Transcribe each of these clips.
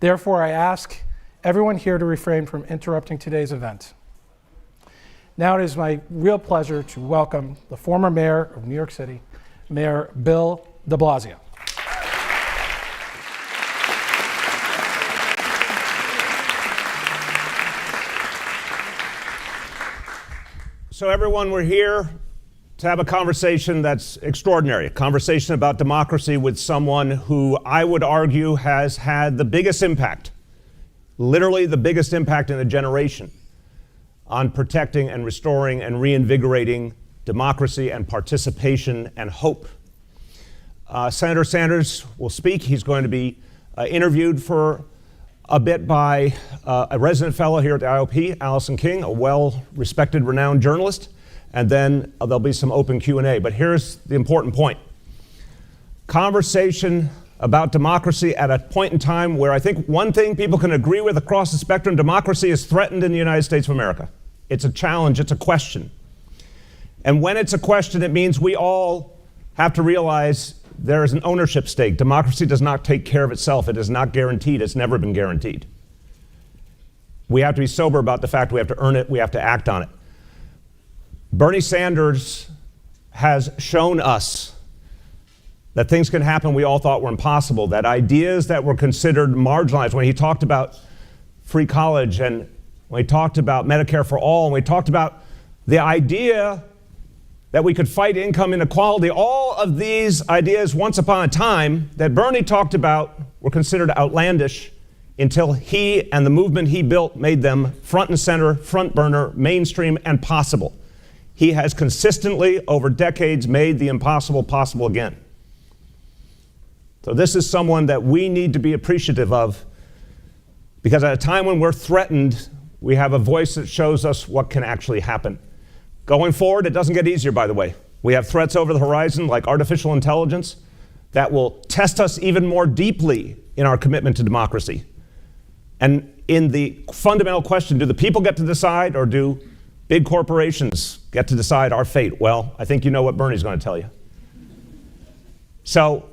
Therefore, I ask everyone here to refrain from interrupting today's event. Now it is my real pleasure to welcome the former mayor of New York City, Mayor Bill de Blasio. So everyone, we're here to have a conversation that's extraordinary, a conversation about democracy with someone who I would argue has had the biggest impact, literally the biggest impact in a generation, on protecting and restoring and reinvigorating democracy and participation and hope. Senator Sanders will speak. He's going to be interviewed for a bit by a resident fellow here at the IOP, Allison King, a well-respected, renowned journalist, and then there'll be some open Q&A. But here's the important point. Conversation about democracy at a point in time where I think one thing people can agree with across the spectrum, democracy is threatened in the United States of America. It's a challenge, it's a question. And when it's a question, it means we all have to realize there is an ownership stake. Democracy does not take care of itself. It is not guaranteed. It's never been guaranteed. We have to be sober about the fact we have to earn it. We have to act on it. Bernie Sanders has shown us that things can happen we all thought were impossible, that ideas that were considered marginalized, when he talked about free college and when he talked about Medicare for all, and we talked about the idea that we could fight income inequality, all of these ideas once upon a time that Bernie talked about were considered outlandish until he and the movement he built made them front and center, front burner, mainstream, and possible. He has consistently, over decades, made the impossible possible again. So this is someone that we need to be appreciative of, because at a time when we're threatened, we have a voice that shows us what can actually happen. Going forward, it doesn't get easier, by the way. We have threats over the horizon like artificial intelligence that will test us even more deeply in our commitment to democracy. And in the fundamental question, do the people get to decide or do big corporations get to decide our fate? Well, I think you know what Bernie's going to tell you. So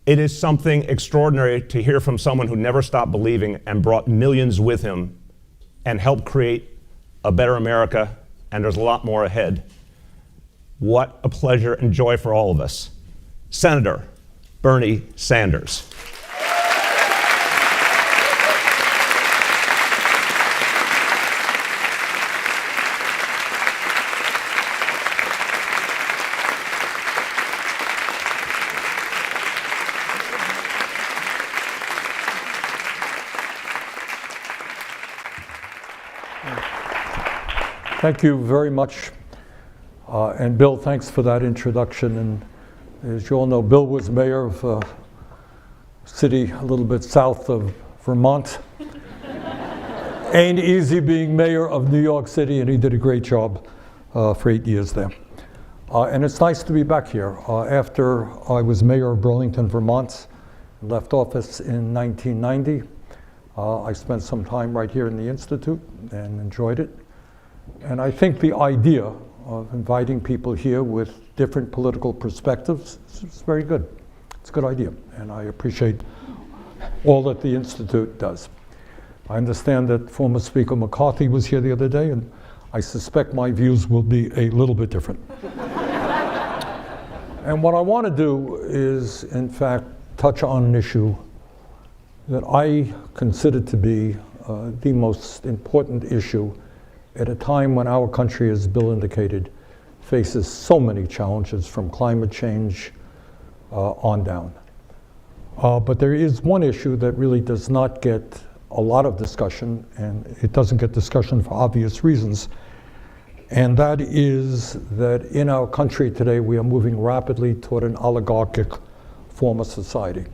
it is something extraordinary to hear from someone who never stopped believing and brought millions with him and helped create a better America. And there's a lot more ahead. What a pleasure and joy for all of us. Senator Bernie Sanders. Thank you very much. And Bill, thanks for that introduction. And as you all know, Bill was mayor of a city a little bit south of Vermont. Ain't easy being mayor of New York City, and he did a great job for 8 years there. And it's nice to be back here. After I was mayor of Burlington, Vermont, and left office in 1990, I spent some time right here in the Institute and enjoyed it. And I think the idea of inviting people here with different political perspectives is very good. It's a good idea, and I appreciate all that the Institute does. I understand that former Speaker McCarthy was here the other day, and I suspect my views will be a little bit different. And what I want to do is, in fact, touch on an issue that I consider to be the most important issue at a time when our country, as Bill indicated, faces so many challenges from climate change on down. But there is one issue that really does not get a lot of discussion, and it doesn't get discussion for obvious reasons, and that is that in our country today we are moving rapidly toward an oligarchic form of society.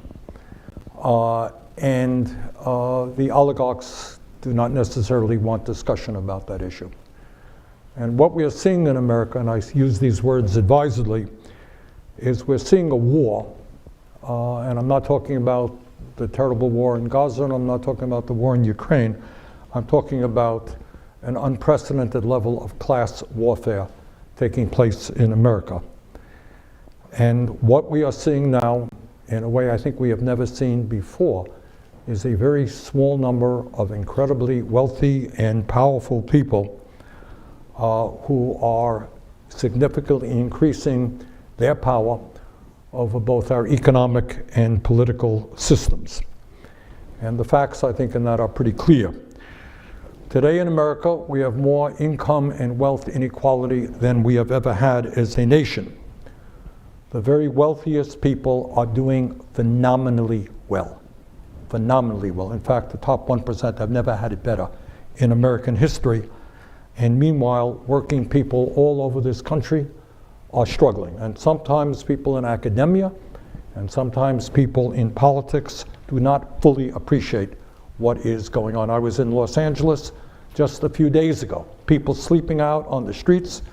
And the oligarchs do not necessarily want discussion about that issue. And what we are seeing in America, and I use these words advisedly, is we're seeing a war, and I'm not talking about the terrible war in Gaza, and I'm not talking about the war in Ukraine. I'm talking about an unprecedented level of class warfare taking place in America. And what we are seeing now, in a way I think we have never seen before, is a very small number of incredibly wealthy and powerful people who are significantly increasing their power over both our economic and political systems. And the facts, I think, in that are pretty clear. Today in America, we have more income and wealth inequality than we have ever had as a nation. The very wealthiest people are doing phenomenally well. Phenomenally well. In fact, the top 1% have never had it better in American history. And meanwhile, working people all over this country are struggling. And sometimes people in academia and sometimes people in politics do not fully appreciate what is going on. I was in Los Angeles just a few days ago. People sleeping out on the streets,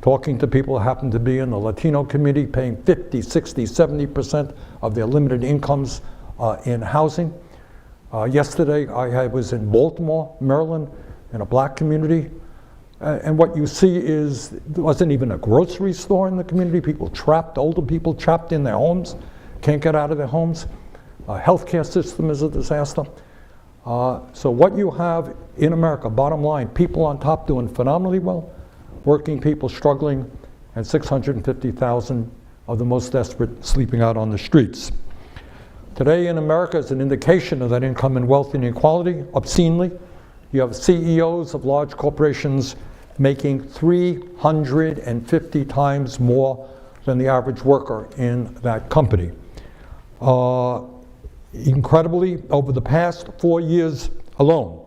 talking to people who happen to be in the Latino community, paying 50, 60, 70% of their limited incomes in housing. Yesterday, I was in Baltimore, Maryland, in a black community. And what you see is there wasn't even a grocery store in the community. People trapped, older people trapped in their homes, can't get out of their homes. Healthcare system is a disaster. So what you have in America, bottom line, people on top doing phenomenally well, working people struggling, and 650,000 of the most desperate sleeping out on the streets. Today in America is an indication of that income and wealth inequality, obscenely. You have CEOs of large corporations making 350 times more than the average worker in that company. Incredibly, over the past 4 years alone,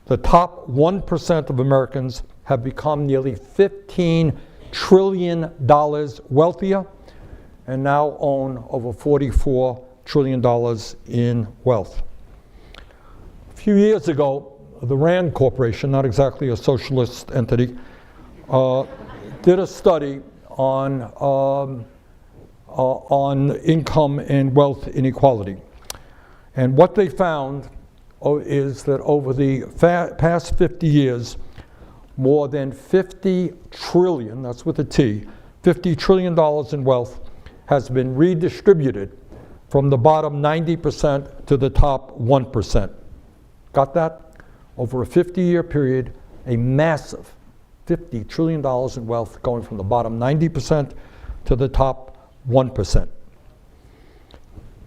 the top 1% of Americans have become nearly $15 trillion wealthier and now own over $44 trillion in wealth. A few years ago, the Rand Corporation, not exactly a socialist entity, did a study on income and wealth inequality. And what they found is that over the past 50 years, more than 50 trillion, that's with a T, $50 trillion in wealth has been redistributed from the bottom 90% to the top 1%. Got that? Over a 50-year period, a massive $50 trillion in wealth going from the bottom 90% to the top 1%.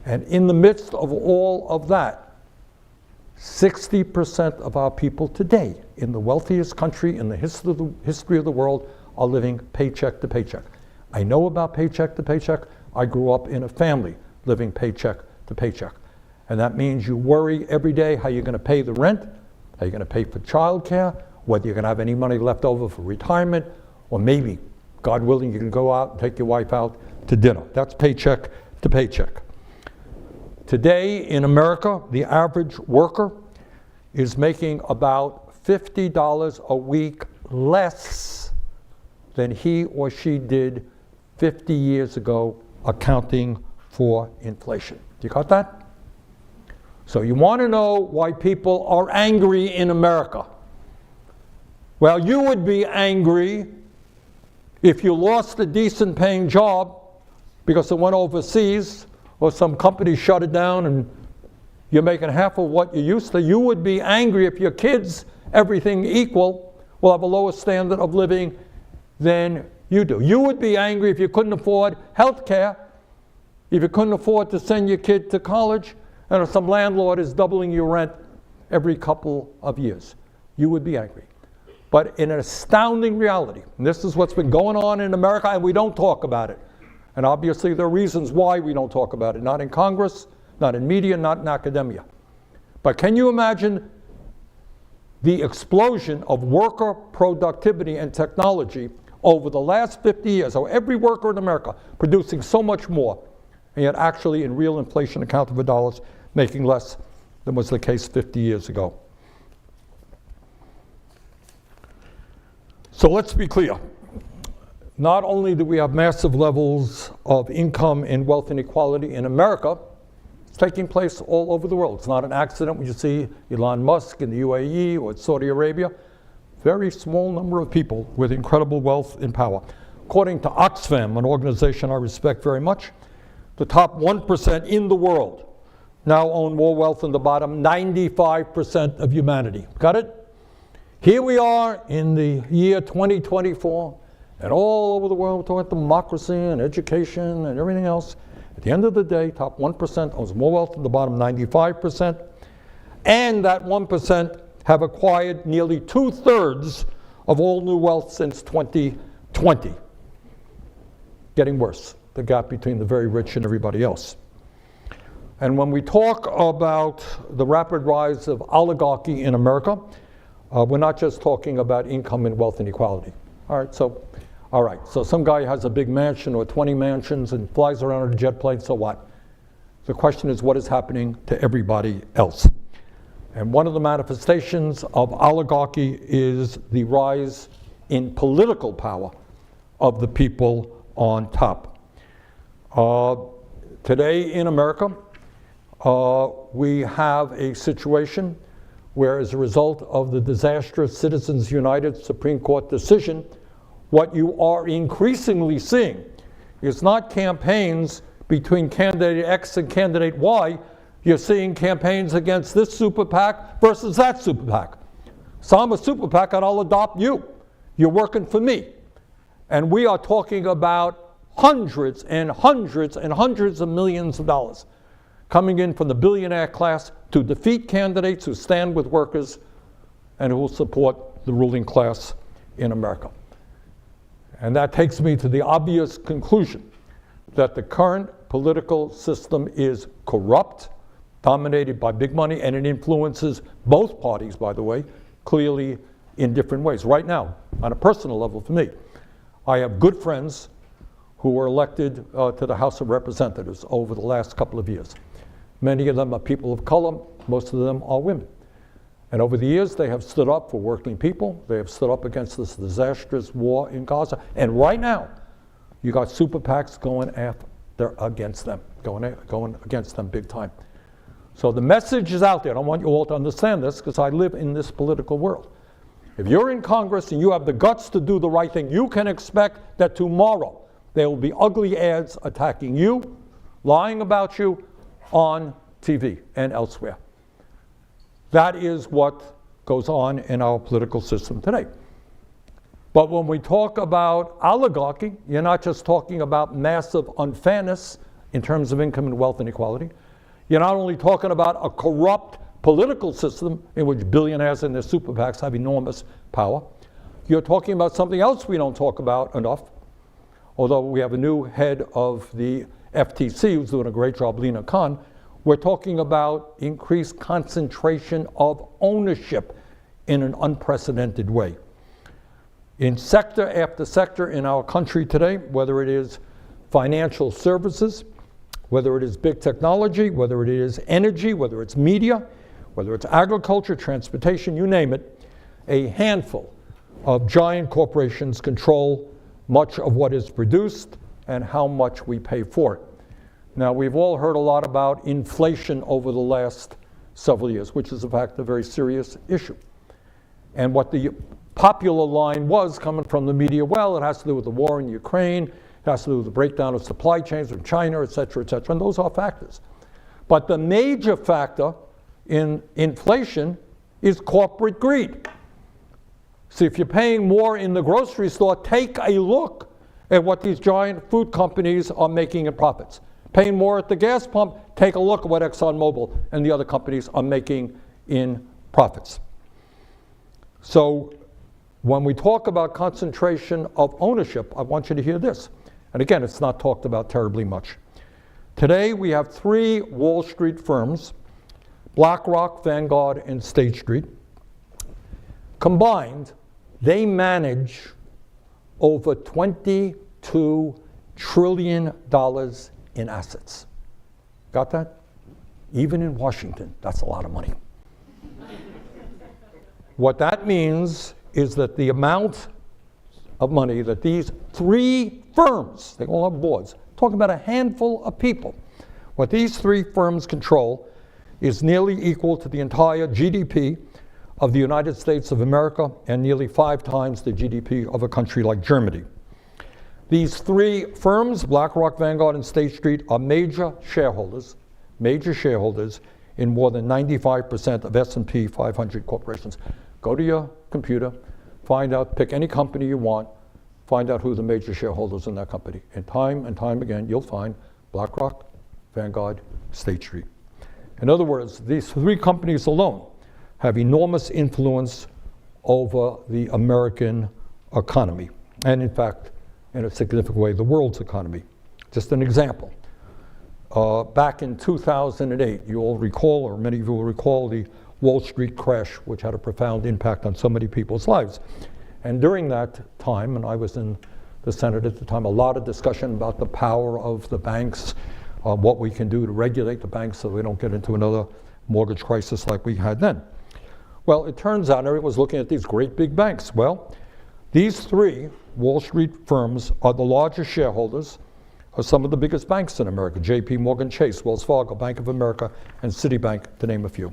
And in the midst of all of that, 60% of our people today in the wealthiest country in the history of the world are living paycheck to paycheck. I know about paycheck to paycheck. I grew up in a family living paycheck to paycheck. And that means you worry every day how you're going to pay the rent, how you're going to pay for childcare, whether you're going to have any money left over for retirement, or maybe, God willing, you can go out and take your wife out to dinner. That's paycheck to paycheck. Today in America, the average worker is making about $50 a week less than he or she did 50 years ago, accounting for inflation. Do you got that? So you want to know why people are angry in America. Well, you would be angry if you lost a decent paying job because it went overseas or some company shut it down and you're making half of what you used to. You would be angry if your kids, everything equal, will have a lower standard of living than you do. You would be angry if you couldn't afford health care, if you couldn't afford to send your kid to college, and if some landlord is doubling your rent every couple of years. You would be angry. But in an astounding reality, and this is what's been going on in America, and we don't talk about it. And obviously there are reasons why we don't talk about it. Not in Congress, not in media, not in academia. But can you imagine the explosion of worker productivity and technology over the last 50 years? So every worker in America producing so much more, and yet actually in real inflation accounted for dollars, making less than was the case 50 years ago. So let's be clear. Not only do we have massive levels of income and wealth inequality in America, it's taking place all over the world. It's not an accident when you see Elon Musk in the UAE or Saudi Arabia. Very small number of people with incredible wealth and power. According to Oxfam, an organization I respect very much, the top 1% in the world now own more wealth than the bottom 95% of humanity. Got it? Here we are in the year 2024, and all over the world we're talking about democracy and education and everything else. At the end of the day, top 1% owns more wealth than the bottom 95%, and that 1% have acquired nearly 2/3 of all new wealth since 2020. Getting worse, the gap between the very rich and everybody else. And when we talk about the rapid rise of oligarchy in America, we're not just talking about income and wealth inequality. All right, so some guy has a big mansion or 20 mansions and flies around in a jet plane, so what? The question is, what is happening to everybody else? And one of the manifestations of oligarchy is the rise in political power of the people on top. Today in America, we have a situation where, as a result of the disastrous Citizens United Supreme Court decision, what you are increasingly seeing is not campaigns between candidate X and candidate Y. You're seeing campaigns against this super PAC versus that super PAC. So I'm a super PAC and I'll adopt you. You're working for me. And we are talking about hundreds and hundreds and hundreds of millions of dollars coming in from the billionaire class to defeat candidates who stand with workers and who will support the ruling class in America. And that takes me to the obvious conclusion that the current political system is corrupt, dominated by big money, and it influences both parties, by the way, clearly in different ways. Right now, on a personal level for me, I have good friends who were elected to the House of Representatives over the last couple of years. Many of them are people of color, most of them are women. And over the years, they have stood up for working people. They have stood up against this disastrous war in Gaza. And right now, you got super PACs going against them, going against them big time. So the message is out there. I want you all to understand this because I live in this political world. If you're in Congress and you have the guts to do the right thing, you can expect that tomorrow there will be ugly ads attacking you, lying about you on TV and elsewhere. That is what goes on in our political system today. But when we talk about oligarchy, you're not just talking about massive unfairness in terms of income and wealth inequality. You're not only talking about a corrupt political system in which billionaires and their super PACs have enormous power. You're talking about something else we don't talk about enough, although we have a new head of the FTC who's doing a great job, Lena Khan. We're talking about increased concentration of ownership in an unprecedented way. In sector after sector in our country today, whether it is financial services, whether it is big technology, whether it is energy, whether it's media, whether it's agriculture, transportation, you name it, a handful of giant corporations control much of what is produced and how much we pay for it. Now, we've all heard a lot about inflation over the last several years, which is in fact a very serious issue. And what the popular line was coming from the media, well, it has to do with the war in Ukraine, it has to do with the breakdown of supply chains from China, et cetera, and those are factors. But the major factor in inflation is corporate greed. See, if you're paying more in the grocery store, take a look at what these giant food companies are making in profits. Paying more at the gas pump, take a look at what ExxonMobil and the other companies are making in profits. So when we talk about concentration of ownership, I want you to hear this. And again, it's not talked about terribly much. Today, we have 3 Wall Street firms, BlackRock, Vanguard, and State Street. Combined, they manage over $22 trillion in assets. Got that? Even in Washington, that's a lot of money. What that means is that the amount of money that these 3 firms, they all have boards, talking about a handful of people, what these 3 firms control is nearly equal to the entire GDP of the United States of America and nearly 5 times the GDP of a country like Germany. These 3 firms, BlackRock, Vanguard, and State Street, are major shareholders, major shareholders in more than 95% of S&P 500 corporations. Go to your computer, find out, pick any company you want, find out who the major shareholders in that company. And time again, you'll find BlackRock, Vanguard, State Street. In other words, these three companies alone have enormous influence over the American economy, and in fact, in a significant way, the world's economy. Just an example. Back in 2008, you all recall, or many of you will recall, the Wall Street crash, which had a profound impact on so many people's lives. And during that time, and I was in the Senate at the time, a lot of discussion about the power of the banks, what we can do to regulate the banks so we don't get into another mortgage crisis like we had then. Well, it turns out everyone was looking at these great big banks. Well, these three Wall Street firms are the largest shareholders of some of the biggest banks in America: JP Morgan Chase, Wells Fargo, Bank of America, and Citibank, to name a few.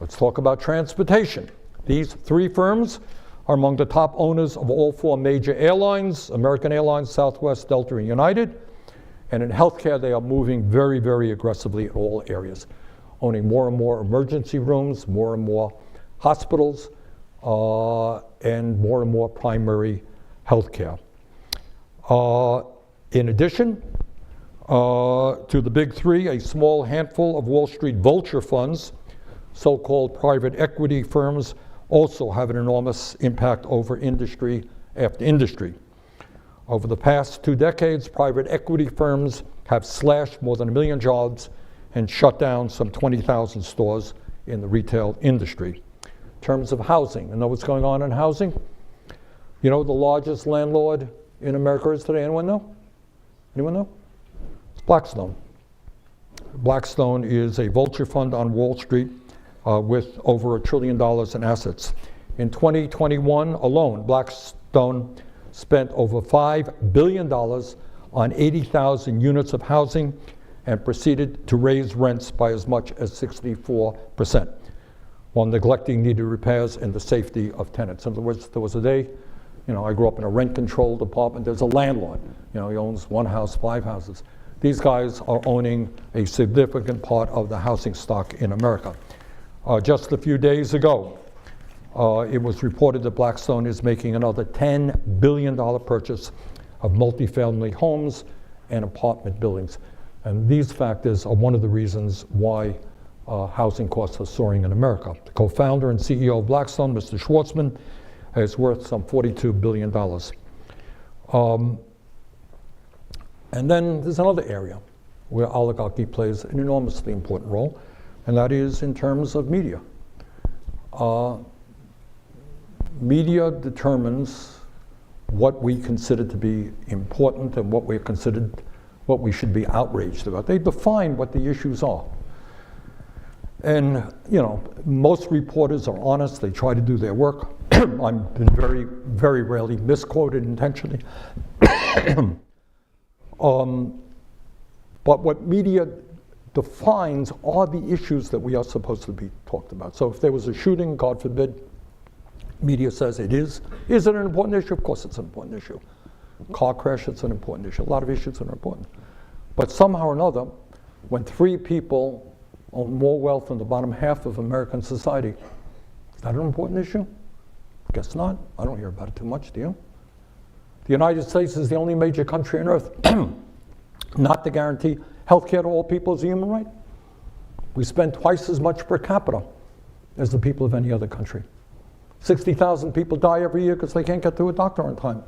Let's talk about transportation. These three firms are among the top owners of all four major airlines: American Airlines, Southwest, Delta, and United. And in healthcare, they are moving very, very aggressively in all areas, owning more and more emergency rooms, more and more hospitals, and more primary healthcare. In addition to the big three, a small handful of Wall Street vulture funds, so-called private equity firms, also have an enormous impact over industry after industry. Over the past 2 decades, private equity firms have slashed more than 1 million jobs and shut down some 20,000 stores in the retail industry. In terms of housing, you know what's going on in housing? You know the largest landlord in America is today? Anyone know? Anyone know? It's Blackstone. Blackstone is a vulture fund on Wall Street with over $1 trillion in assets. In 2021 alone, Blackstone spent over $5 billion on 80,000 units of housing and proceeded to raise rents by as much as 64%, while neglecting needed repairs and the safety of tenants. In other words, there was a day, you know, I grew up in a rent-controlled apartment. There's a landlord, you know, he owns 1 house, 5 houses. These guys are owning a significant part of the housing stock in America. Just a few days ago, it was reported that Blackstone is making another $10 billion purchase of multifamily homes and apartment buildings. And these factors are one of the reasons why housing costs are soaring in America. The co-founder and CEO of Blackstone, Mr. Schwartzman, is worth some $42 billion. And then there's another area where oligarchy plays an enormously important role, and that is in terms of media. Media determines what we consider to be important and what we should be outraged about. They define what the issues are. And, you know, most reporters are honest. They try to do their work. I've been very, very rarely misquoted intentionally. But what media defines are the issues that we are supposed to be talked about. So if there was a shooting, God forbid, media says it is. Is it an important issue? Of course it's an important issue. Car crash, it's an important issue. A lot of issues are important. But somehow or another, when 3 people own more wealth than the bottom half of American society, is that an important issue? Guess not. I don't hear about it too much, do you? The United States is the only major country on earth not to guarantee health care to all people as a human right. We spend twice as much per capita as the people of any other country. 60,000 people die every year because they can't get to a doctor on time.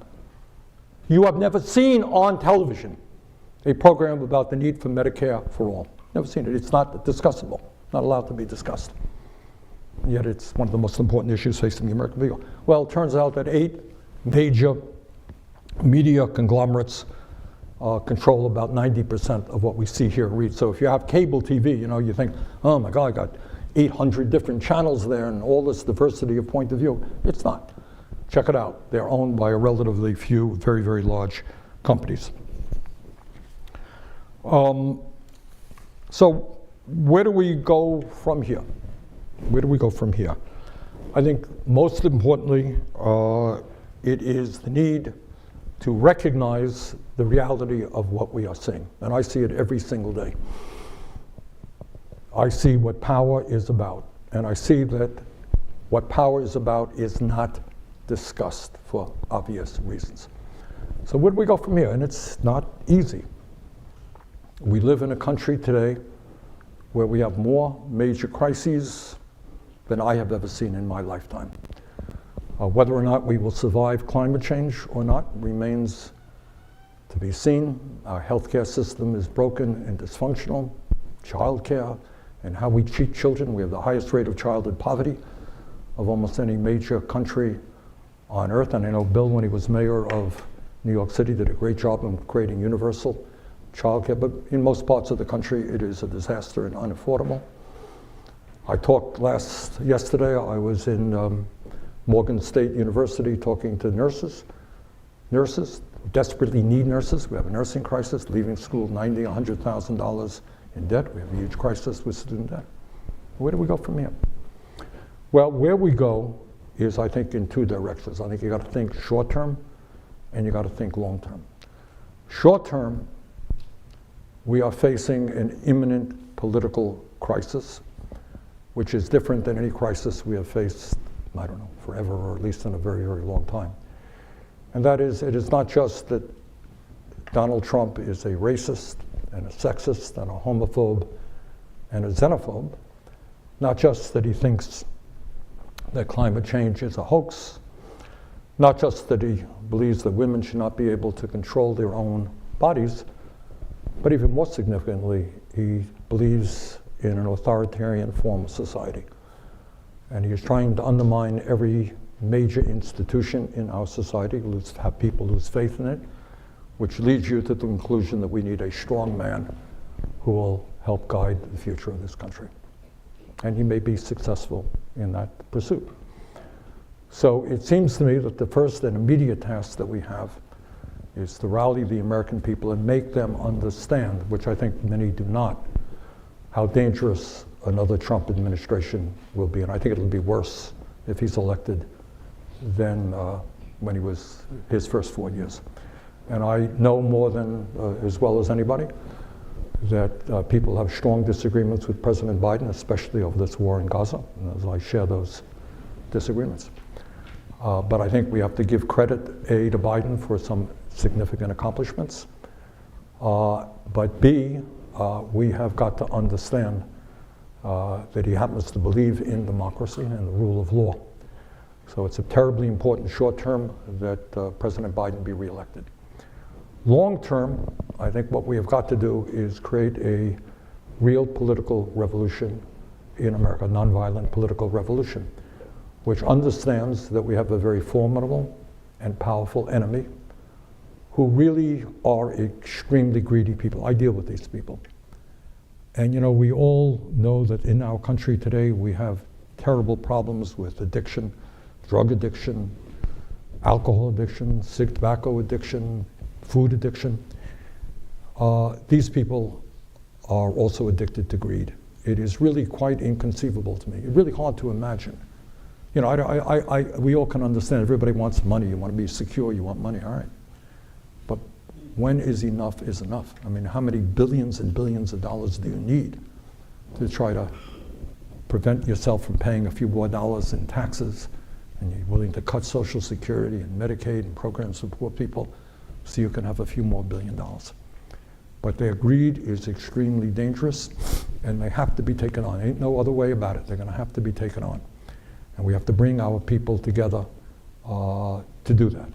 You have never seen on television a program about the need for Medicare for all. Never seen it. It's not discussable, not allowed to be discussed. And yet it's one of the most important issues facing the American people. Well, it turns out that 8 major media conglomerates control about 90% of what we see here and read. So if you have cable TV, you know, you think, oh my God, I got 800 different channels there and all this diversity of point of view. It's not. Check it out. They're owned by a relatively few, very, very large companies. So where do we go from here? Where do we go from here? I think most importantly, it is the need to recognize the reality of what we are seeing. And I see it every single day. I see what power is about, and I see that what power is about is not discussed for obvious reasons. So where do we go from here? And it's not easy. We live in a country today where we have more major crises than I have ever seen in my lifetime. Whether or not we will survive climate change or not remains to be seen. Our healthcare system is broken and dysfunctional. Childcare and how we treat children. We have the highest rate of childhood poverty of almost any major country on earth. And I know Bill, when he was mayor of New York City, did a great job in creating universal childcare, but in most parts of the country, it is a disaster and unaffordable. I talked yesterday, I was in Morgan State University talking to nurses. Nurses desperately need nurses. We have a nursing crisis, leaving school $90,000, $100,000 in debt. We have a huge crisis with student debt. Where do we go from here? Well, where we go is, I think, in two directions. I think you got to think short term and you got to think long term. Short term, we are facing an imminent political crisis, which is different than any crisis we have faced, I don't know, forever, or at least in a very, very long time. And that is, it is not just that Donald Trump is a racist and a sexist and a homophobe and a xenophobe, not just that he thinks that climate change is a hoax, not just that he believes that women should not be able to control their own bodies, but even more significantly, he believes in an authoritarian form of society. And he is trying to undermine every major institution in our society, have people lose faith in it, which leads you to the conclusion that we need a strong man who will help guide the future of this country. And he may be successful in that pursuit. So it seems to me that the first and immediate task that we have is to rally the American people and make them understand, which I think many do not, how dangerous another Trump administration will be. And I think it'll be worse if he's elected than when he was his first 4 years. And I know more than, as well as anybody, that people have strong disagreements with President Biden, especially over this war in Gaza, and as I share those disagreements. But I think we have to give credit, A, to Biden for some significant accomplishments, but B, we have got to understand that he happens to believe in democracy and the rule of law. So it's a terribly important short term that President Biden be reelected. Long term, I think what we have got to do is create a real political revolution in America, a nonviolent political revolution, which understands that we have a very formidable and powerful enemy who really are extremely greedy people. I deal with these people. And you know, we all know that in our country today, we have terrible problems with addiction, drug addiction, alcohol addiction, tobacco addiction, food addiction. These people are also addicted to greed. It is really quite inconceivable to me. It's really hard to imagine. You know, we all can understand everybody wants money. You want to be secure, you want money, all right. But when is enough is enough? I mean, how many billions and billions of dollars do you need to try to prevent yourself from paying a few more dollars in taxes, and you're willing to cut Social Security and Medicaid and programs for poor people so you can have a few more $1 billion. But their greed is extremely dangerous, and they have to be taken on. Ain't no other way about it. They're going to have to be taken on. And we have to bring our people together to do that.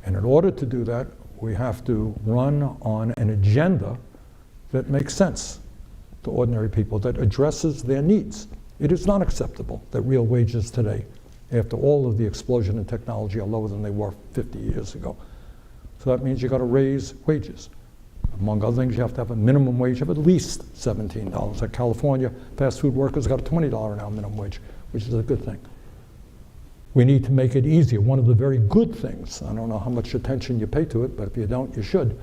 And in order to do that, we have to run on an agenda that makes sense to ordinary people, that addresses their needs. It is not acceptable that real wages today, after all of the explosion in technology, are lower than they were 50 years ago. So that means you've got to raise wages. Among other things, you have to have a minimum wage of at least $17. Like California, fast food workers got a $20 an hour minimum wage, which is a good thing. We need to make it easier. One of the very good things, I don't know how much attention you pay to it, but if you don't, you should.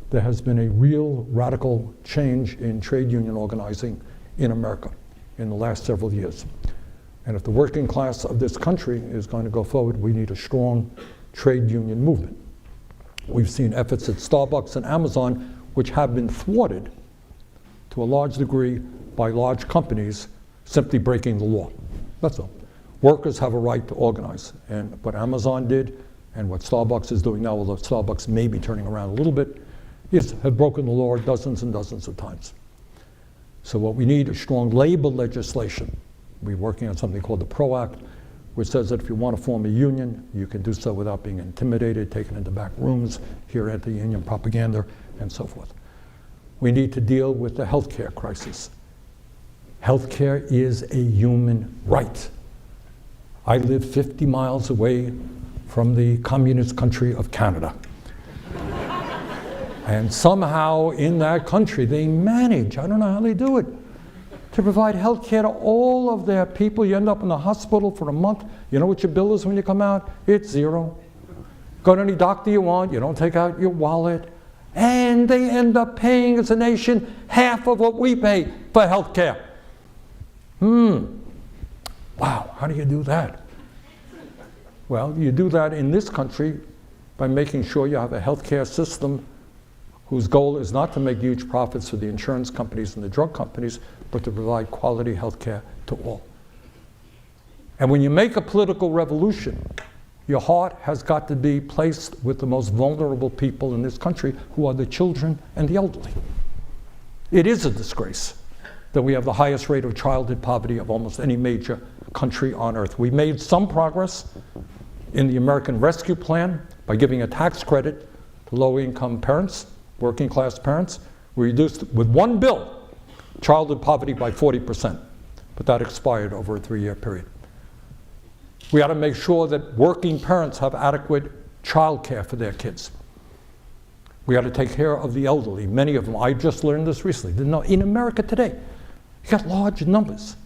There has been a real radical change in trade union organizing in America in the last several years. And if the working class of this country is going to go forward, we need a strong trade union movement. We've seen efforts at Starbucks and Amazon, which have been thwarted to a large degree by large companies simply breaking the law. That's all. Workers have a right to organize. And what Amazon did and what Starbucks is doing now, although Starbucks may be turning around a little bit, is have broken the law dozens and dozens of times. So what we need is strong labor legislation. We're working on something called the PRO Act, which says that if you want to form a union, you can do so without being intimidated, taken into back rooms, hear anti-union propaganda, and so forth. We need to deal with the healthcare crisis. Healthcare is a human right. I live 50 miles away from the communist country of Canada. And somehow in that country they manage, I don't know how they do it, to provide health care to all of their people. You end up in the hospital for a month. You know what your bill is when you come out? It's zero. Go to any doctor you want. You don't take out your wallet. And they end up paying as a nation half of what we pay for health care. Wow, how do you do that? Well, you do that in this country by making sure you have a healthcare system whose goal is not to make huge profits for the insurance companies and the drug companies, but to provide quality health care to all. And when you make a political revolution, your heart has got to be placed with the most vulnerable people in this country, who are the children and the elderly. It is a disgrace that we have the highest rate of childhood poverty of almost any major country on earth. We made some progress in the American Rescue Plan by giving a tax credit to low-income parents, working class parents. We reduced, with one bill, childhood poverty by 40%, but that expired over a 3-year period. We ought to make sure that working parents have adequate child care for their kids. We ought to take care of the elderly. Many of them, I just learned this recently, didn't know, in America today, you got large numbers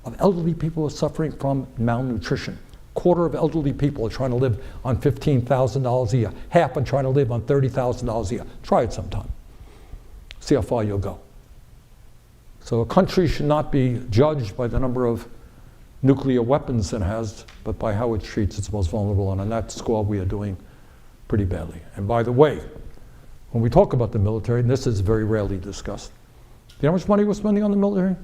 of elderly people who are suffering from malnutrition. A quarter of elderly people are trying to live on $15,000 a year. Half are trying to live on $30,000 a year. Try it sometime. See how far you'll go. So a country should not be judged by the number of nuclear weapons it has, but by how it treats its most vulnerable. And on that score, we are doing pretty badly. And by the way, when we talk about the military, and this is very rarely discussed, do you know how much money we're spending on the military?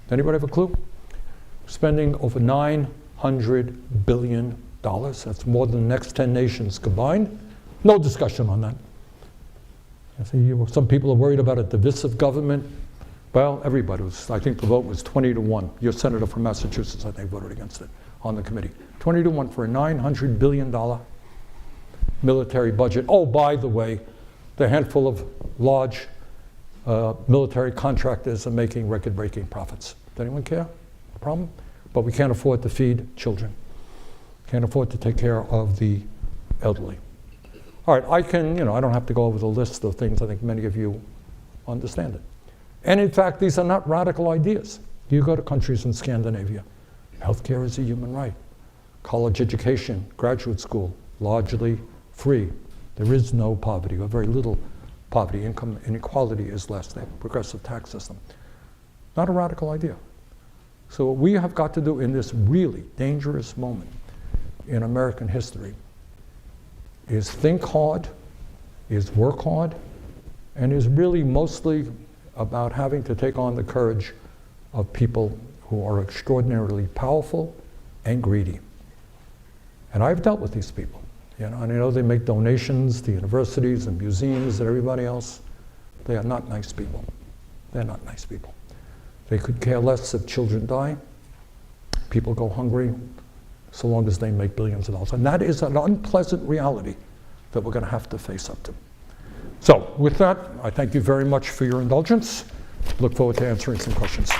Anybody have a clue? We're spending over $900 billion. That's more than the next 10 nations combined. No discussion on that. Some people are worried about a divisive government. Well, everybody was, I think the vote was 20-1. Your senator from Massachusetts, I think, voted against it on the committee. 20-1 for a $900 billion military budget. Oh, by the way, the handful of large military contractors are making record-breaking profits. Does anyone care? No problem? But we can't afford to feed children. Can't afford to take care of the elderly. All right, I don't have to go over the list of things. I think many of you understand it. And in fact, these are not radical ideas. You go to countries in Scandinavia, healthcare is a human right. College education, graduate school, largely free. There is no poverty, or very little poverty. Income inequality is less. They have a progressive tax system. Not a radical idea. So what we have got to do in this really dangerous moment in American history is think hard, is work hard, and is really mostly about having to take on the courage of people who are extraordinarily powerful and greedy. And I've dealt with these people. And I know they make donations to universities and museums and everybody else. They are not nice people. They're not nice people. They could care less if children die, people go hungry, so long as they make billions of dollars. And that is an unpleasant reality that we're going to have to face up to. So with that, I thank you very much for your indulgence. Look forward to answering some questions.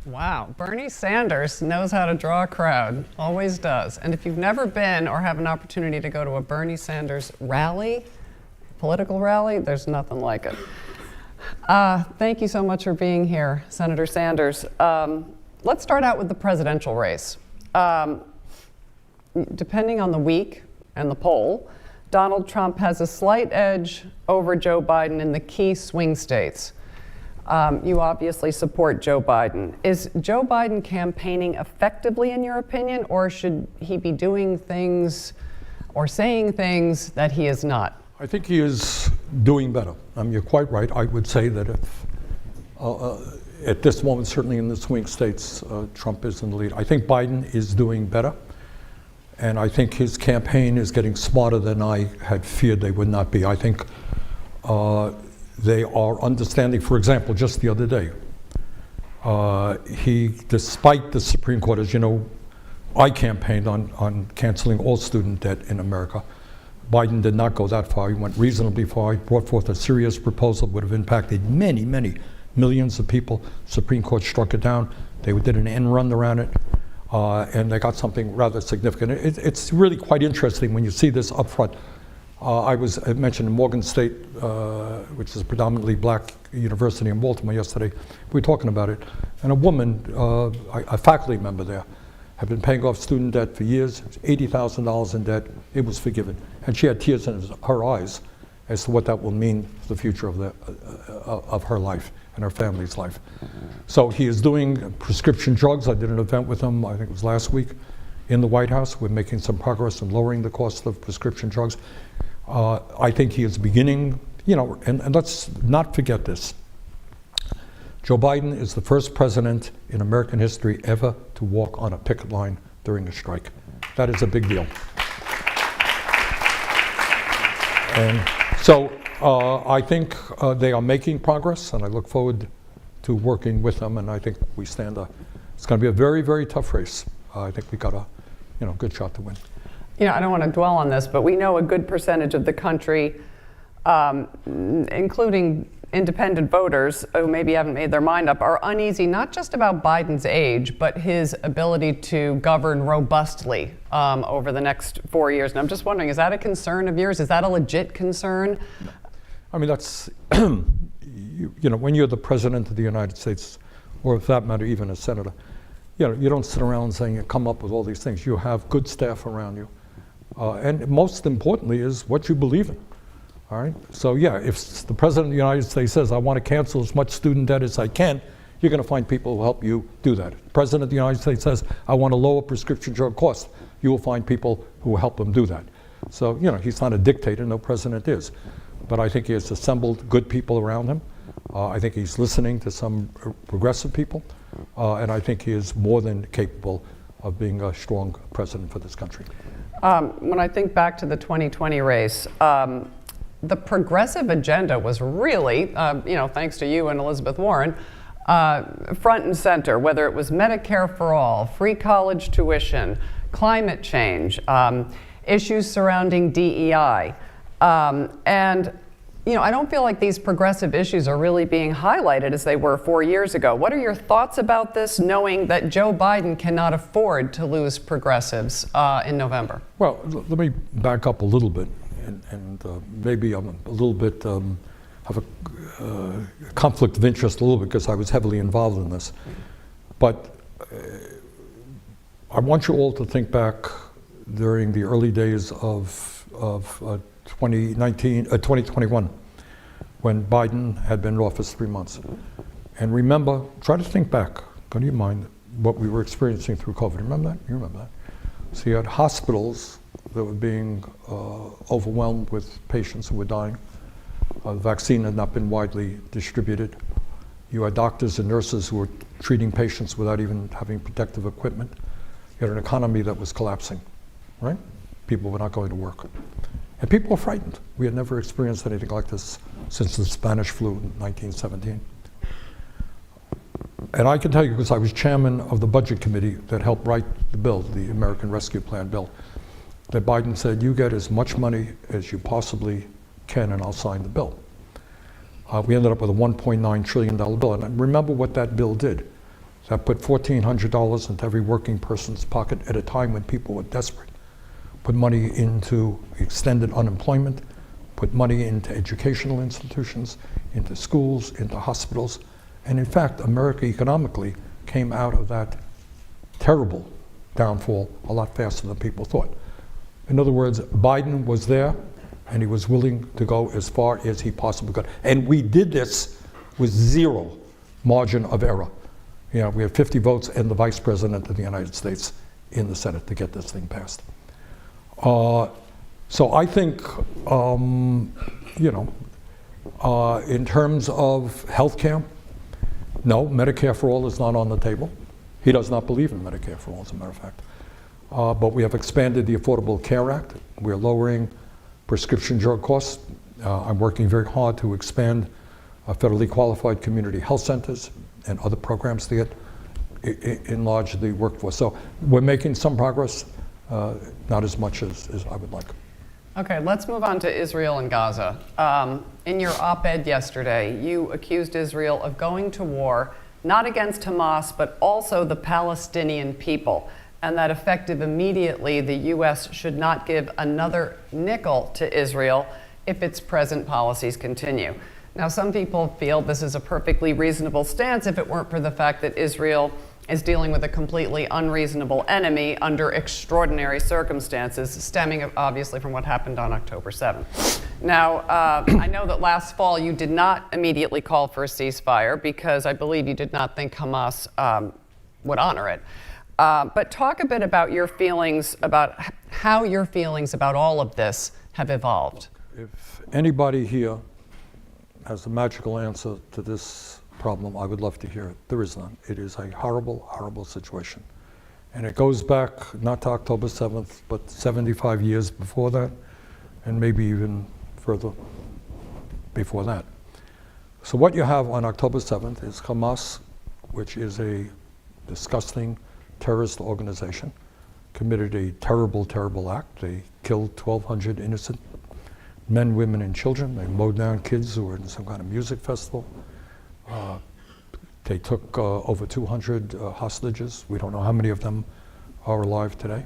Wow, Bernie Sanders knows how to draw a crowd, always does. And if you've never been or have an opportunity to go to a Bernie Sanders rally, political rally, there's nothing like it. Thank you so much for being here, Senator Sanders. Let's start out with the presidential race. Depending on the week and the poll, Donald Trump has a slight edge over Joe Biden in the key swing states. You obviously support Joe Biden. Is Joe Biden campaigning effectively, in your opinion, or should he be doing things or saying things that he is not? I think he is doing better. You're quite right. I would say that if, at this moment, certainly in the swing states, Trump is in the lead. I think Biden is doing better, and I think his campaign is getting smarter than I had feared they would not be. I think they are understanding. For example, just the other day, despite the Supreme Court, as you know, I campaigned on canceling all student debt in America. Biden did not go that far. He went reasonably far. He brought forth a serious proposal that would have impacted many, many millions of people. Supreme Court struck it down. They did an end run around it, and they got something rather significant. It's really quite interesting when you see this up front. I mentioned in Morgan State, which is a predominantly black university in Baltimore yesterday. We were talking about it, and a woman, a faculty member there, had been paying off student debt for years. It was $80,000 in debt. It was forgiven, and she had tears in her eyes as to what that will mean for the future of her life and her family's life. So he is doing prescription drugs. I did an event with him, I think it was last week, in the White House. We're making some progress in lowering the cost of prescription drugs. I think he is beginning, and let's not forget this. Joe Biden is the first president in American history ever to walk on a picket line during a strike. That is a big deal. And so I think they are making progress, and I look forward to working with them, and I think it's going to be a very, very tough race. I think we got a good shot to win. I don't want to dwell on this, but we know a good percentage of the country, including independent voters who maybe haven't made their mind up, are uneasy not just about Biden's age, but his ability to govern robustly over the next 4 years. And I'm just wondering, is that a concern of yours? Is that a legit concern? No. I mean, that's, when you're the president of the United States, or for that matter, even a senator, you don't sit around saying you come up with all these things. You have good staff around you. And most importantly is what you believe in. All right. So yeah, if the president of the United States says, I want to cancel as much student debt as I can, you're going to find people who help you do that. If the president of the United States says, I want to lower prescription drug costs, you will find people who will help him do that. So, he's not a dictator, no president is. But I think he has assembled good people around him. I think he's listening to some progressive people. And I think he is more than capable of being a strong president for this country. When I think back to the 2020 race, the progressive agenda was really, thanks to you and Elizabeth Warren, front and center, whether it was Medicare for all, free college tuition, climate change, issues surrounding DEI. I don't feel like these progressive issues are really being highlighted as they were 4 years ago. What are your thoughts about this, knowing that Joe Biden cannot afford to lose progressives in November? Well, let me back up a little bit, and maybe I'm a little bit, have a conflict of interest a little bit because I was heavily involved in this. But I want you all to think back during the early days of 2021, when Biden had been in office 3 months. And remember, try to think back, go to your mind, what we were experiencing through COVID. Remember that? You remember that? So you had hospitals that were being overwhelmed with patients who were dying. The vaccine had not been widely distributed. You had doctors and nurses who were treating patients without even having protective equipment. You had an economy that was collapsing, right? People were not going to work. And people were frightened. We had never experienced anything like this since the Spanish flu in 1917. And I can tell you, because I was chairman of the budget committee that helped write the bill, the American Rescue Plan bill, that Biden said, you get as much money as you possibly can and I'll sign the bill. We ended up with a $1.9 trillion bill. And I remember what that bill did. That put $1,400 into every working person's pocket at a time when people were desperate. Put money into extended unemployment, put money into educational institutions, into schools, into hospitals. And in fact, America economically came out of that terrible downfall a lot faster than people thought. In other words, Biden was there And he was willing to go as far as he possibly could. And we did this with zero margin of error. You know, we had 50 votes and the Vice President of the United States in the Senate to get this thing passed. So I think, you know, in terms of health care, no, Medicare for all is not on the table. He does not believe in Medicare for all, as a matter of fact. But we have expanded the Affordable Care Act. We're lowering prescription drug costs. I'm working very hard to expand federally qualified community health centers and other programs to get enlarge the workforce. So we're making some progress, not as much as I would like. Okay, let's move on to Israel and Gaza. In your op-ed yesterday, you accused Israel of going to war not against Hamas, but also the Palestinian people, and that effective immediately, the U.S. should not give another nickel to Israel if its present policies continue. Now, some people feel this is a perfectly reasonable stance if it weren't for the fact that Israel is dealing with a completely unreasonable enemy under extraordinary circumstances, stemming obviously from what happened on October 7th. Now, I know that last fall you did not immediately call for a ceasefire because I believe you did not think Hamas would honor it. But talk a bit about your feelings about how your feelings about all of this have evolved. If anybody here has a magical answer to this problem, I would love to hear it. There is none. It is a horrible, horrible situation. And it goes back not to October 7th, but 75 years before that, and maybe even further before that. So what you have on October 7th is Hamas, which is a disgusting terrorist organization, committed a terrible, terrible act. They killed 1,200 innocent men, women, and children. They mowed down kids who were in some kind of music festival. They took over 200 hostages. We don't know how many of them are alive today.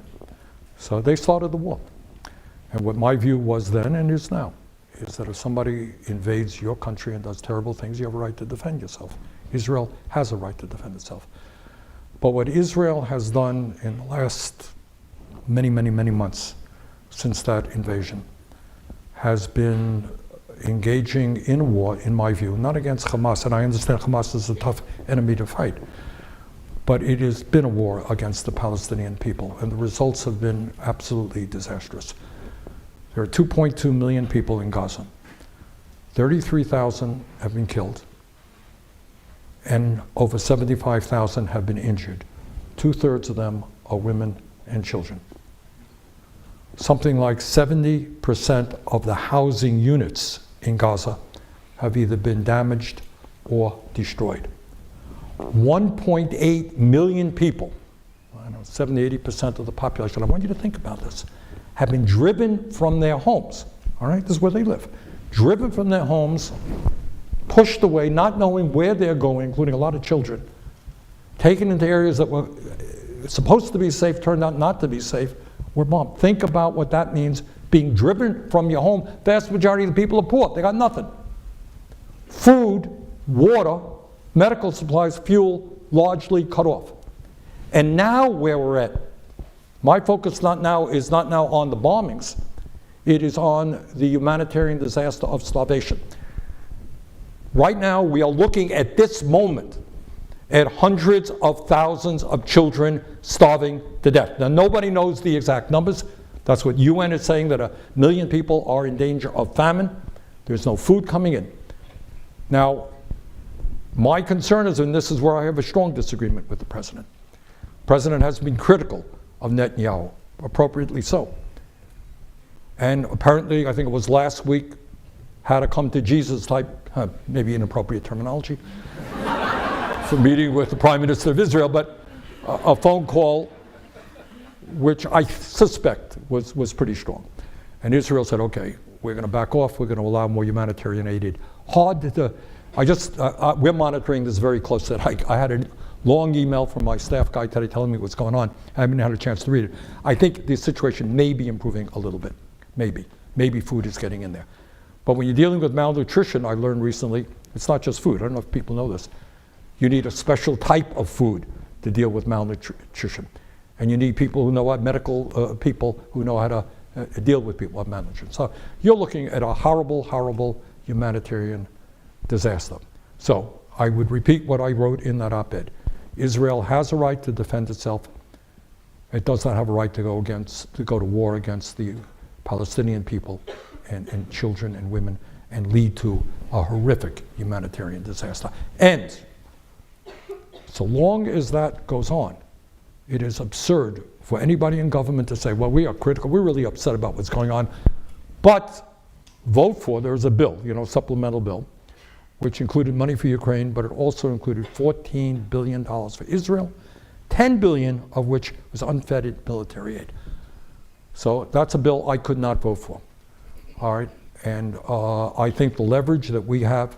So they started the war. And what my view was then and is now is that if somebody invades your country and does terrible things, you have a right to defend yourself. Israel has a right to defend itself. But what Israel has done in the last many, many, many months since that invasion has been engaging in a war, in my view, not against Hamas, and I understand Hamas is a tough enemy to fight, but it has been a war against the Palestinian people, and the results have been absolutely disastrous. There are 2.2 million people in Gaza. 33,000 have been killed, and over 75,000 have been injured. 2/3 of them are women and children. Something like 70% of the housing units in Gaza have either been damaged or destroyed. 1.8 million people, I know 70-80% of the population, I want you to think about this, have been driven from their homes. All right, this is where they live. Driven from their homes, pushed away, not knowing where they're going, including a lot of children, taken into areas that were supposed to be safe, turned out not to be safe, were bombed. Think about what that means, being driven from your home. Vast majority of the people are poor. They got nothing. Food, water, medical supplies, fuel, largely cut off. And now where we're at, my focus is not now on the bombings. It is on the humanitarian disaster of starvation. Right now, we are looking at this moment at hundreds of thousands of children starving to death. Now, nobody knows the exact numbers. That's what UN is saying, that 1 million people are in danger of famine. There's no food coming in. Now, my concern is, and this is where I have a strong disagreement with the president. The president has been critical of Netanyahu, appropriately so. And apparently, I think it was last week, had a come to Jesus type, maybe inappropriate terminology, for meeting with the Prime Minister of Israel, but a phone call which I suspect was pretty strong. And Israel said, okay, we're going to back off, we're going to allow more humanitarian aid. We're monitoring this very closely. I had a long email from my staff guy today telling me what's going on. I haven't had a chance to read it. I think the situation may be improving a little bit, maybe. Maybe food is getting in there. But when you're dealing with malnutrition, I learned recently, it's not just food. I don't know if people know this. You need a special type of food to deal with malnutrition. And you need people who know medical people who know how to deal with people and manage it. So you're looking at a horrible, horrible humanitarian disaster. So I would repeat what I wrote in that op-ed. Israel has a right to defend itself. It does not have a right to go to war against the Palestinian people and children and women and lead to a horrific humanitarian disaster. And so long as that goes on, it is absurd for anybody in government to say, well, we are critical, we're really upset about what's going on, but vote for, there's a bill, supplemental bill, which included money for Ukraine, but it also included $14 billion for Israel, $10 billion of which was unfettered military aid. So that's a bill I could not vote for, all right? And I think the leverage that we have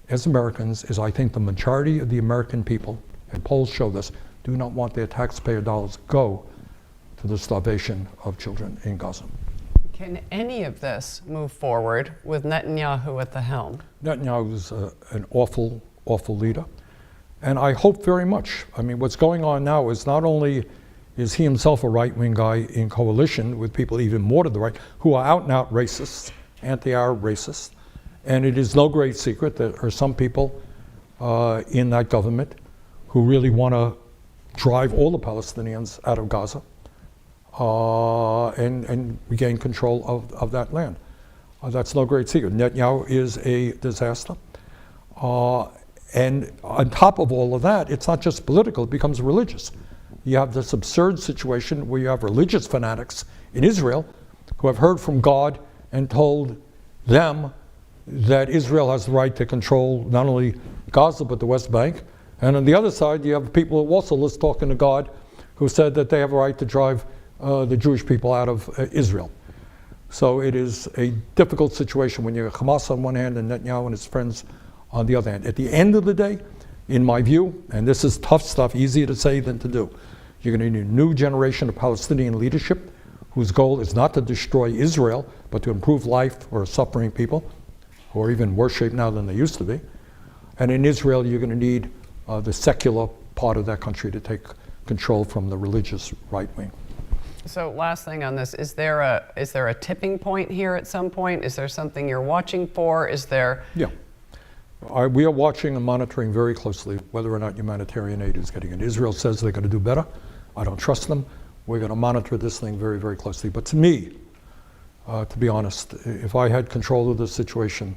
as Americans is, I think the majority of the American people, and polls show this, do not want their taxpayer dollars go to the starvation of children in Gaza. Can any of this move forward with Netanyahu at the helm? Netanyahu is an awful, awful leader. And I hope very much. I mean, what's going on now is not only is he himself a right-wing guy in coalition with people even more to the right, who are out-and-out racists, anti-Arab racists, and it is no great secret that there are some people in that government who really want to drive all the Palestinians out of Gaza and regain control of that land. That's no great secret. Netanyahu is a disaster. And on top of all of that, it's not just political, it becomes religious. You have this absurd situation where you have religious fanatics in Israel who have heard from God and told them that Israel has the right to control not only Gaza but the West Bank. And on the other side, you have people who also list talking to God who said that they have a right to drive the Jewish people out of Israel. So it is a difficult situation when you have Hamas on one hand and Netanyahu and his friends on the other hand. At the end of the day, in my view, and this is tough stuff, easier to say than to do, you're going to need a new generation of Palestinian leadership whose goal is not to destroy Israel, but to improve life for suffering people, who are even worse shape now than they used to be. And in Israel, you're going to need the secular part of that country to take control from the religious right wing. So last thing on this, is there a tipping point here at some point? Is there something you're watching for? Is there... Yeah. We are watching and monitoring very closely whether or not humanitarian aid is getting in. Israel says they're going to do better. I don't trust them. We're going to monitor this thing very, very closely. But to me, to be honest, if I had control of the situation,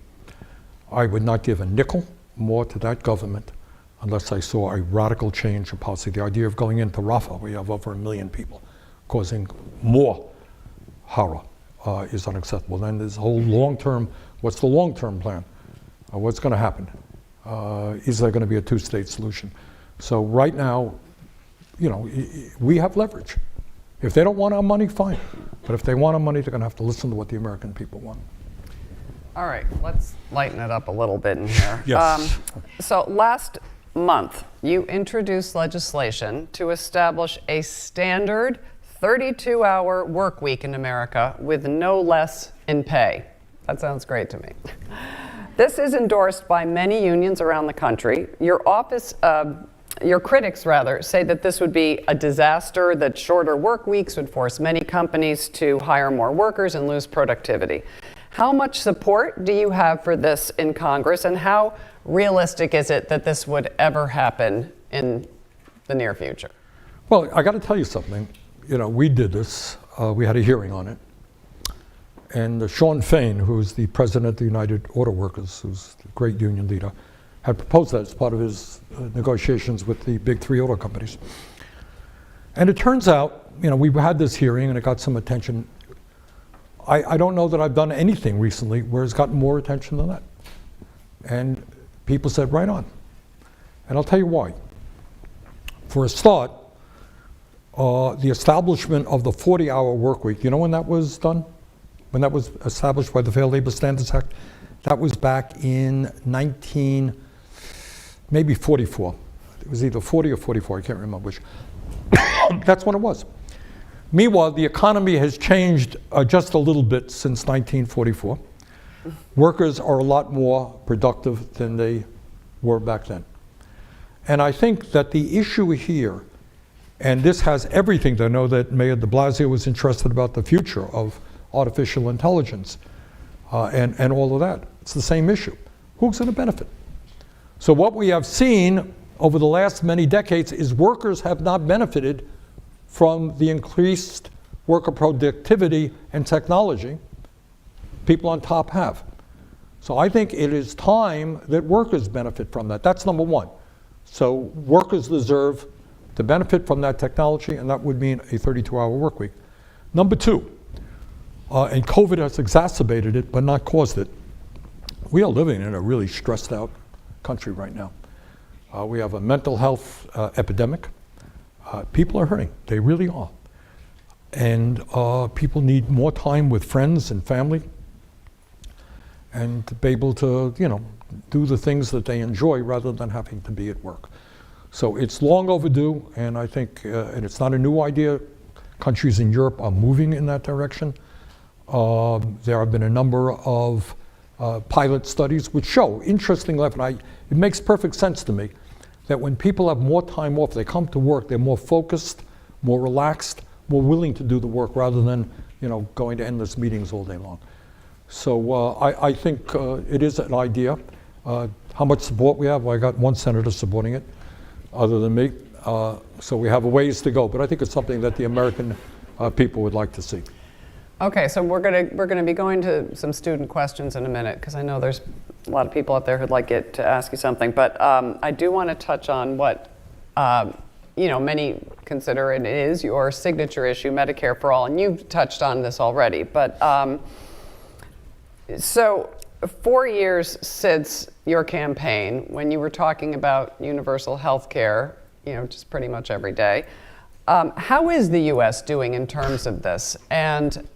I would not give a nickel more to that government unless I saw a radical change in policy. The idea of going into Rafah, where you have over 1 million people, causing more horror is unacceptable. Then there's a whole long-term, what's the long-term plan? What's going to happen? Is there going to be a two-state solution? So right now, we have leverage. If they don't want our money, fine. But if they want our money, they're going to have to listen to what the American people want. All right, let's lighten it up a little bit in here. Yes. So last month, you introduced legislation to establish a standard 32-hour work week in America with no less in pay. That sounds great to me. This is endorsed by many unions around the country. Your critics say that this would be a disaster, that shorter work weeks would force many companies to hire more workers and lose productivity. How much support do you have for this in Congress, and how realistic is it that this would ever happen in the near future? Well, I got to tell you something. We did this. We had a hearing on it. And Sean Fain, who's the president of the United Auto Workers, who's a great union leader, had proposed that as part of his negotiations with the big three auto companies. And it turns out, we had this hearing and it got some attention. I don't know that I've done anything recently where it's gotten more attention than that. And people said, right on. And I'll tell you why. For a start, the establishment of the 40-hour work week, you know when that was done? When that was established by the Fair Labor Standards Act? That was back in 44. It was either 40 or 44, I can't remember which. That's when it was. Meanwhile, the economy has changed just a little bit since 1944. Workers are a lot more productive than they were back then. And I think that the issue here And this has everything. I know that Mayor de Blasio was interested about the future of artificial intelligence and all of that. It's the same issue. Who's going to benefit? So what we have seen over the last many decades is workers have not benefited from the increased worker productivity and technology. People on top have. So I think it is time that workers benefit from that. That's number one. So workers deserve to benefit from that technology, and that would mean a 32-hour work week. Number two, and COVID has exacerbated it, but not caused it. We are living in a really stressed out country right now. We have a mental health epidemic. People are hurting, they really are. And people need more time with friends and family and to be able to, do the things that they enjoy rather than having to be at work. So it's long overdue, and I think, and it's not a new idea, countries in Europe are moving in that direction. There have been a number of pilot studies which show, interestingly enough, it makes perfect sense to me, that when people have more time off, they come to work, they're more focused, more relaxed, more willing to do the work rather than going to endless meetings all day long. So I think it is an idea. How much support we have? Well, I got one senator supporting it, other than me. So we have a ways to go, but I think it's something that the American people would like to see. Okay, so we're gonna be going to some student questions in a minute, because I know there's a lot of people out there who'd like to ask you something. But I do want to touch on what many consider it is your signature issue, Medicare for All, and you've touched on this already. But so 4 years since your campaign, when you were talking about universal health care, just pretty much every day. How is the U.S. doing in terms of this? And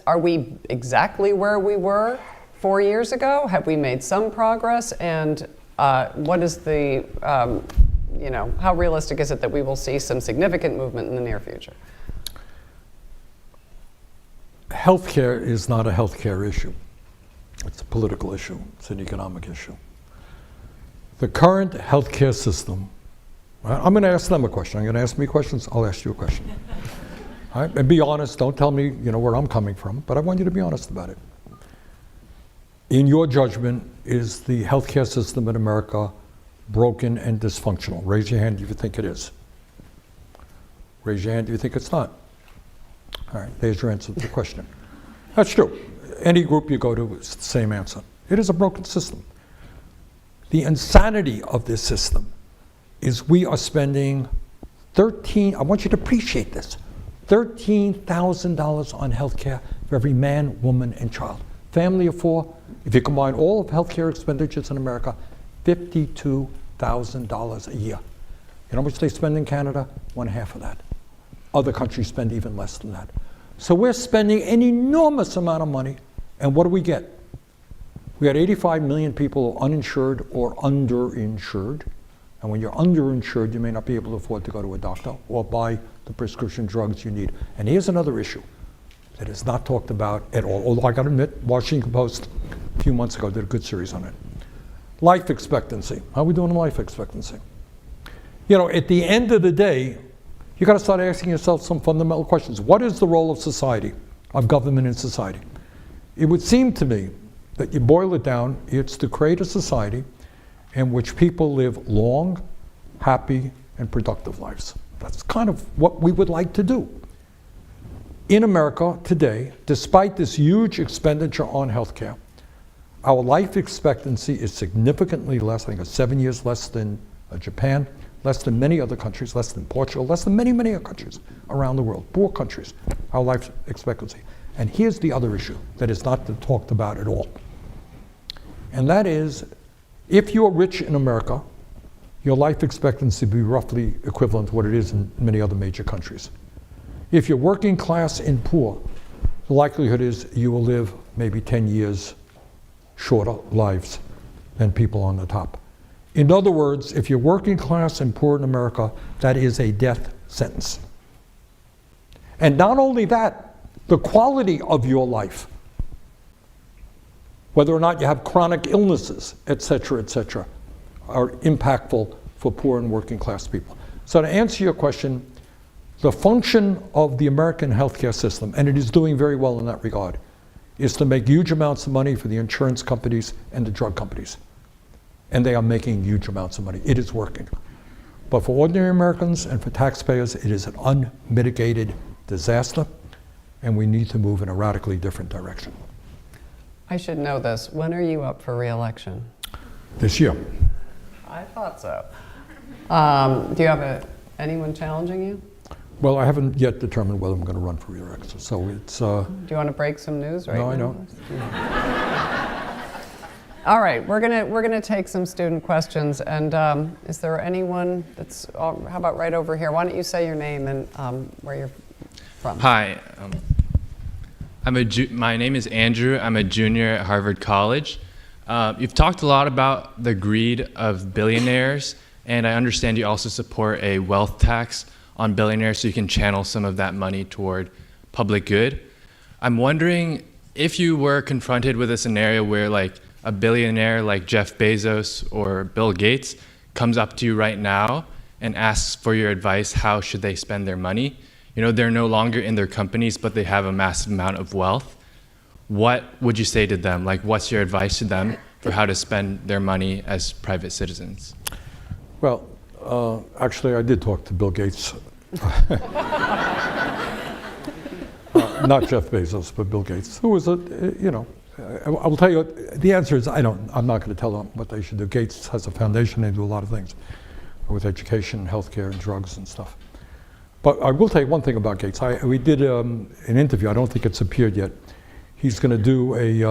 are we exactly where we were 4 years ago? Have we made some progress? And what is the, how realistic is it that we will see some significant movement in the near future? Healthcare is not a healthcare issue. It's a political issue. It's an economic issue. The current healthcare system, I'm going to ask them a question. I'm going to ask me questions. I'll ask you a question. All right? And be honest. Don't tell me, where I'm coming from. But I want you to be honest about it. In your judgment, is the healthcare system in America broken and dysfunctional? Raise your hand if you think it is. Raise your hand if you think it's not. All right. There's your answer to the question. That's true. Any group you go to, it's the same answer. It is a broken system. The insanity of this system is we are spending I want you to appreciate this, $13,000 on healthcare for every man, woman, and child. Family of four, if you combine all of healthcare expenditures in America, $52,000 a year. You know how much they spend in Canada? 1/2 of that. Other countries spend even less than that. So we're spending an enormous amount of money, and what do we get? We had 85 million people uninsured or underinsured. And when you're underinsured, you may not be able to afford to go to a doctor or buy the prescription drugs you need. And here's another issue that is not talked about at all. Although I got to admit, Washington Post a few months ago did a good series on it. Life expectancy. How are we doing in life expectancy? At the end of the day, you got to start asking yourself some fundamental questions. What is the role of society, of government in society? It would seem to me that you boil it down, it's to create a society in which people live long, happy, and productive lives. That's kind of what we would like to do. In America today, despite this huge expenditure on healthcare, our life expectancy is significantly less. I think it's 7 years less than Japan, less than many other countries, less than Portugal, less than many, many other countries around the world, poor countries, our life expectancy. And here's the other issue that is not talked about at all. And that is, if you're rich in America, your life expectancy will be roughly equivalent to what it is in many other major countries. If you're working class and poor, the likelihood is you will live maybe 10 years shorter lives than people on the top. In other words, if you're working class and poor in America, that is a death sentence. And not only that, the quality of your life, whether or not you have chronic illnesses, et cetera, are impactful for poor and working class people. So to answer your question, The function of the American healthcare system, and it is doing very well in that regard, is to make huge amounts of money for the insurance companies and the drug companies. And they are making huge amounts of money. It is working. But for ordinary Americans and for taxpayers, it is an unmitigated disaster, and we need to move in a radically different direction. I should know this. When are you up for re-election? This year. I thought so. Do you have anyone challenging you? Well, I haven't yet determined whether I'm going to run for re-election, so it's... Do you want to break some news right now? No, I don't. All right, we're gonna take some student questions, and is there anyone that's? How about right over here? Why don't you say your name and where you're from? Hi, my name is Andrew. I'm a junior at Harvard College. You've talked a lot about the greed of billionaires, and I understand you also support a wealth tax on billionaires so you can channel some of that money toward public good. I'm wondering if you were confronted with a scenario where like a billionaire like Jeff Bezos or Bill Gates comes up to you right now and asks for your advice, how should they spend their money? You know, they're no longer in their companies, but they have a massive amount of wealth. What would you say to them? Like, what's your advice to them for how to spend their money as private citizens? Well, actually, I did talk to Bill Gates. Not Jeff Bezos, but Bill Gates, who was I will tell you, the answer is I'm not going to tell them what they should do. Gates has a foundation, they do a lot of things with education, healthcare, and drugs and stuff. But I will tell you one thing about Gates. We did an interview, I don't think it's appeared yet. He's going to do a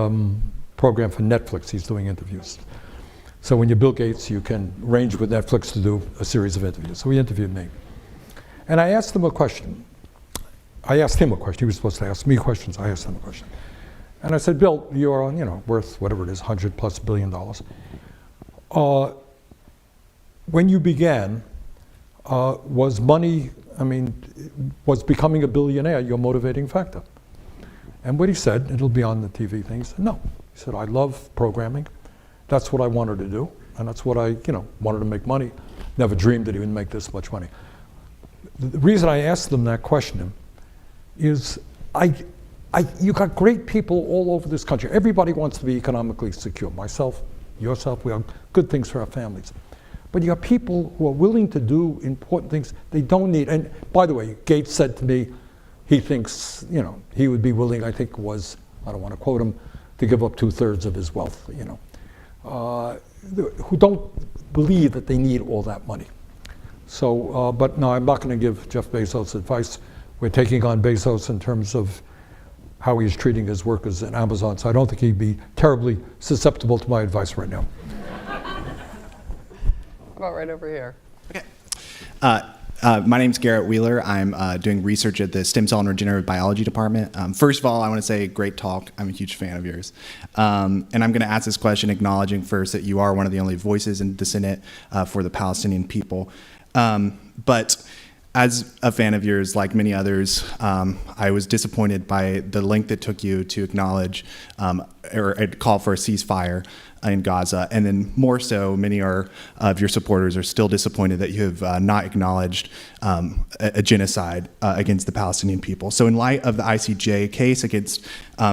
program for Netflix, he's doing interviews. So when you're Bill Gates, you can arrange with Netflix to do a series of interviews. So he interviewed me. And I asked him a question. He was supposed to ask me questions, I asked him a question. And I said, Bill, you're worth whatever it is, $100+ billion. When you began, was becoming a billionaire your motivating factor? And what he said, it'll be on the TV thing, he said, no. He said, I love programming. That's what I wanted to do. And that's what I, wanted to make money. Never dreamed that he would make this much money. The reason I asked them that question is, you got great people all over this country. Everybody wants to be economically secure. Myself, yourself, we have good things for our families. But you got people who are willing to do important things they don't need. And by the way, Gates said to me, he thinks, he would be willing, I think was, I don't want to quote him, to give up 2/3 of his wealth, who don't believe that they need all that money. So, but no, I'm not going to give Jeff Bezos advice. We're taking on Bezos in terms of how he's treating his workers at Amazon, so I don't think he'd be terribly susceptible to my advice right now. How about right over here? Okay. My name's Garrett Wheeler. I'm doing research at the Stem Cell and Regenerative Biology Department. First of all, I want to say great talk. I'm a huge fan of yours. And I'm going to ask this question acknowledging first that you are one of the only voices in the Senate for the Palestinian people. But as a fan of yours, like many others, I was disappointed by the length it took you to acknowledge or call for a ceasefire in Gaza. And then more so, many of your supporters are still disappointed that you have not acknowledged a genocide against the Palestinian people. So in light of the ICJ case against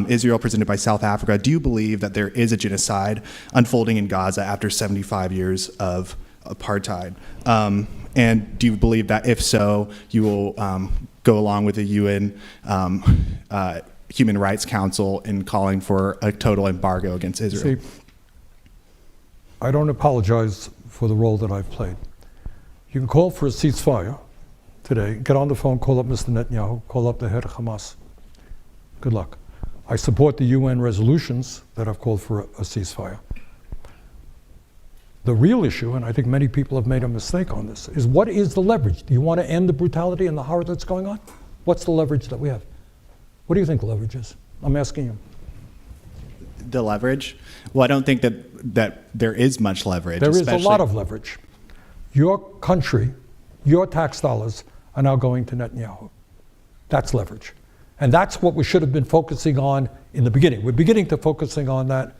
Israel presented by South Africa, do you believe that there is a genocide unfolding in Gaza after 75 years of apartheid? And do you believe that if so, you will go along with the UN Human Rights Council in calling for a total embargo against Israel? See, I don't apologize for the role that I've played. You can call for a ceasefire today, get on the phone, call up Mr. Netanyahu, call up the head of Hamas. Good luck. I support the UN resolutions that have called for a ceasefire. The real issue, and I think many people have made a mistake on this, is what is the leverage? Do you want to end the brutality and the horror that's going on? What's the leverage that we have? What do you think the leverage is? I'm asking you. The leverage? Well, I don't think that there is much leverage. There is a lot of leverage. Your country, your tax dollars are now going to Netanyahu. That's leverage. And that's what we should have been focusing on in the beginning. We're beginning to focus on that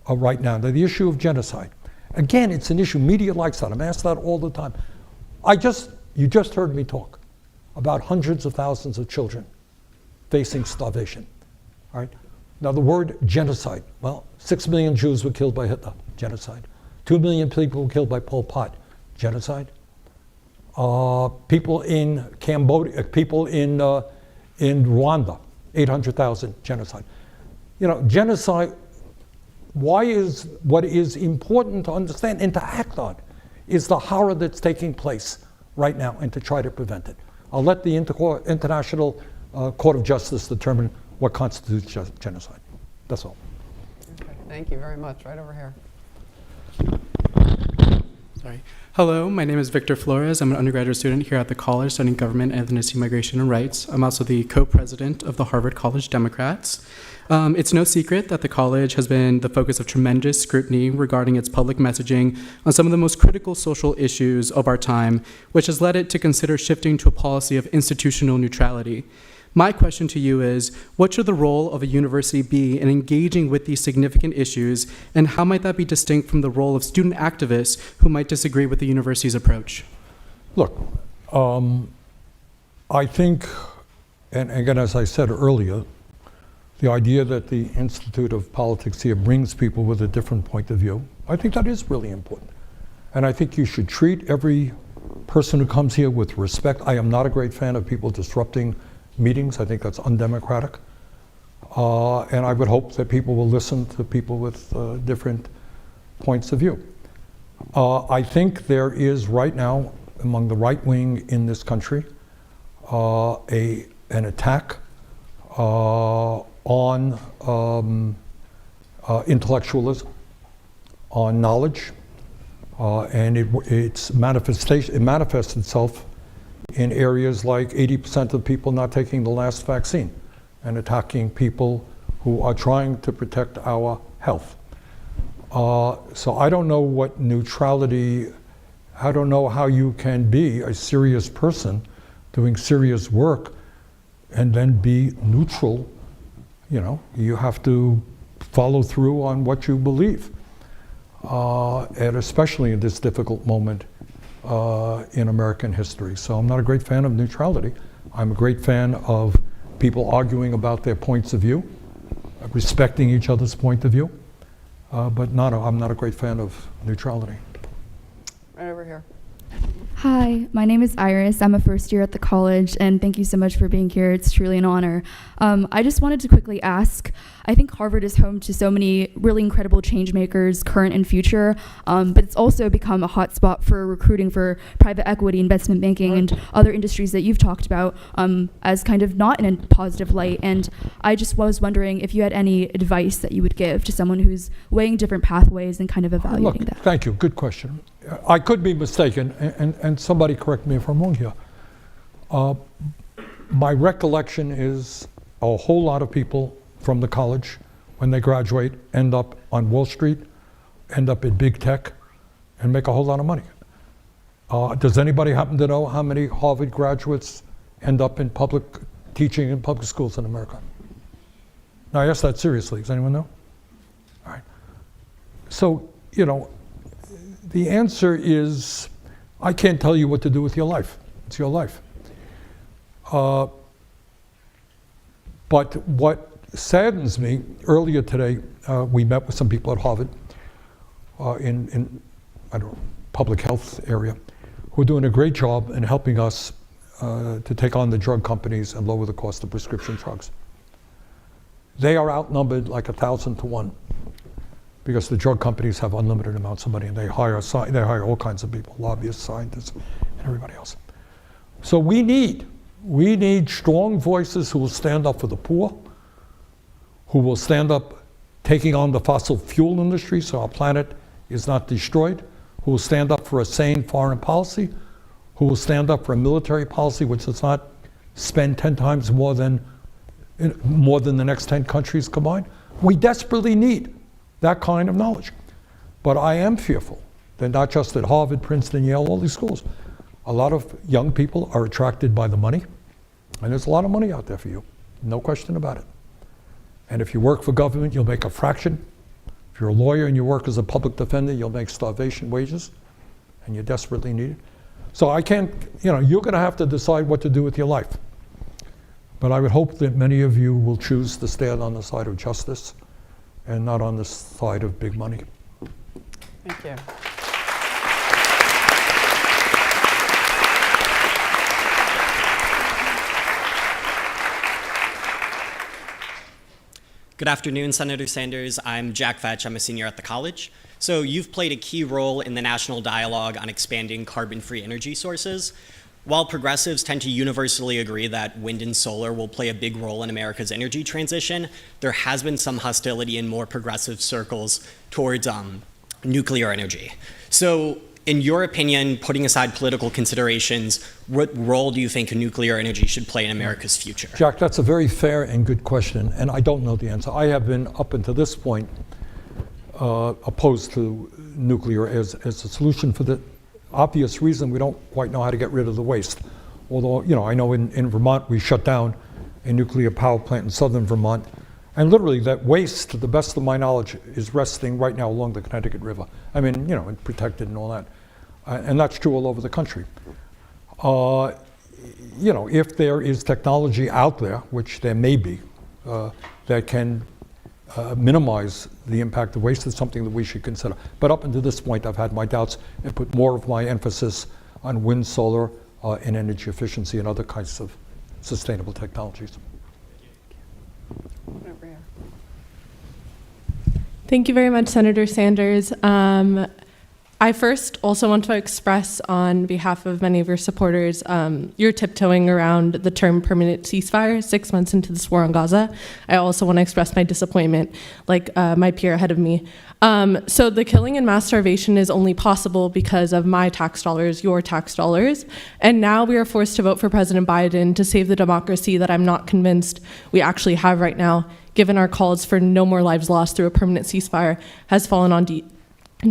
right now. The issue of genocide. Again, it's an issue, media likes that. I'm asked that all the time. I just you just heard me talk about hundreds of thousands of children facing starvation. All right? Now the word genocide, well, 6 million Jews were killed by Hitler, genocide. 2 million people were killed by Pol Pot, genocide. People in Cambodia, people in Rwanda, 800,000, genocide. You know, genocide, what is important to understand and to act on is the horror that's taking place right now and to try to prevent it. I'll let the International Court of Justice determine what constitutes genocide. That's all. Okay, thank you very much. Right over here. Sorry. Hello, my name is Victor Flores. I'm an undergraduate student here at the college studying government, ethnicity, migration, and rights. I'm also the co-president of the Harvard College Democrats. It's no secret that the college has been the focus of tremendous scrutiny regarding its public messaging on some of the most critical social issues of our time, which has led it to consider shifting to a policy of institutional neutrality. My question to you is, what should the role of a university be in engaging with these significant issues, and how might that be distinct from the role of student activists who might disagree with the university's approach? Look, I think, and again, as I said earlier, the idea that the Institute of Politics here brings people with a different point of view, I think that is really important. And I think you should treat every person who comes here with respect. I am not a great fan of people disrupting meetings. I think that's undemocratic. And I would hope that people will listen to people with different points of view. I think there is right now, among the right wing in this country, an attack on intellectualism, on knowledge, and it manifests itself in areas like 80% of people not taking the last vaccine and attacking people who are trying to protect our health. So I don't know what neutrality, I don't know how you can be a serious person doing serious work and then be neutral. You know, you have to follow through on what you believe. And especially in this difficult moment in American history. So I'm not a great fan of neutrality. I'm a great fan of people arguing about their points of view, respecting each other's point of view, but I'm not a great fan of neutrality. Right over here. Hi, my name is Iris. I'm a first year at the college, and thank you so much for being here. It's truly an honor. I just wanted to quickly ask, I think Harvard is home to so many really incredible change makers, current and future, but it's also become a hotspot for recruiting for private equity, investment banking, and other industries that you've talked about as kind of not in a positive light. And I just was wondering if you had any advice that you would give to someone who's weighing different pathways and kind of evaluating that. Thank you, good question. I could be mistaken, and somebody correct me if I'm wrong here. My recollection is a whole lot of people from the college, when they graduate, end up on Wall Street, end up in big tech, and make a whole lot of money. Does anybody happen to know how many Harvard graduates end up in teaching in public schools in America? Now, I ask that seriously. Does anyone know? All right. So, you know, the answer is, I can't tell you what to do with your life. It's your life. But what saddens me, earlier today, we met with some people at Harvard in I don't know, public health area, who are doing a great job in helping us to take on the drug companies and lower the cost of prescription drugs. They are outnumbered like 1,000 to 1. Because the drug companies have unlimited amounts of money, and they hire all kinds of people, lobbyists, scientists, and everybody else. So we need strong voices who will stand up for the poor, who will stand up taking on the fossil fuel industry so our planet is not destroyed, who will stand up for a sane foreign policy, who will stand up for a military policy which does not spend 10 times more than the next 10 countries combined. We desperately need that kind of knowledge. But I am fearful that not just at Harvard, Princeton, Yale, all these schools, a lot of young people are attracted by the money, and there's a lot of money out there for you, no question about it. And if you work for government, you'll make a fraction. If you're a lawyer and you work as a public defender, you'll make starvation wages, and you desperately need it. So I can't, you're going to have to decide what to do with your life. But I would hope that many of you will choose to stand on the side of justice and not on the side of big money. Thank you. Good afternoon, Senator Sanders. I'm Jack Fetch. I'm a senior at the college. So you've played a key role in the national dialogue on expanding carbon-free energy sources. While progressives tend to universally agree that wind and solar will play a big role in America's energy transition, there has been some hostility in more progressive circles towards nuclear energy. So in your opinion, putting aside political considerations, what role do you think nuclear energy should play in America's future? Jack, that's a very fair and good question, and I don't know the answer. I have been, up until this point, opposed to nuclear as a solution for the obvious reason we don't quite know how to get rid of the waste. Although, I know in Vermont we shut down a nuclear power plant in southern Vermont, and literally that waste, to the best of my knowledge, is resting right now along the Connecticut River. I mean, and protected and all that. And that's true all over the country. If there is technology out there, which there may be, that can minimize the impact of waste, is something that we should consider. But up until this point, I've had my doubts and put more of my emphasis on wind, solar, and energy efficiency and other kinds of sustainable technologies. Over here. Thank you very much, Senator Sanders. I first also want to express on behalf of many of your supporters, you're tiptoeing around the term permanent ceasefire 6 months into this war on Gaza. I also want to express my disappointment, like my peer ahead of me. So the killing and mass starvation is only possible because of my tax dollars, your tax dollars. And now we are forced to vote for President Biden to save the democracy that I'm not convinced we actually have right now, given our calls for no more lives lost through a permanent ceasefire has fallen on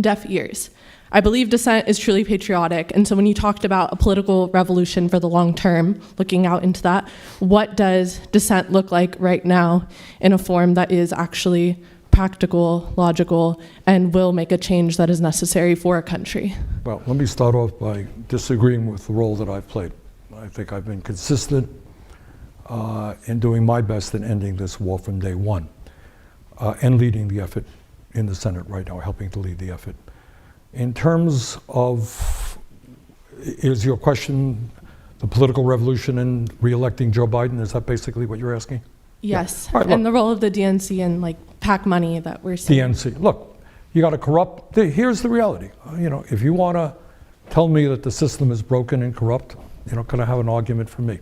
deaf ears. I believe dissent is truly patriotic, and so when you talked about a political revolution for the long term, looking out into that, what does dissent look like right now in a form that is actually practical, logical, and will make a change that is necessary for a country? Well, let me start off by disagreeing with the role that I've played. I think I've been consistent in doing my best in ending this war from day one, and leading the effort in the Senate right now, helping to lead the effort. In terms of, is your question the political revolution and re-electing Joe Biden? Is that basically what you're asking? Yes, Yeah. All right, and the role of the DNC and PAC money that we're seeing. DNC, look, you got to corrupt, here's the reality. If you want to tell me that the system is broken and corrupt, you're not going to have an argument for me.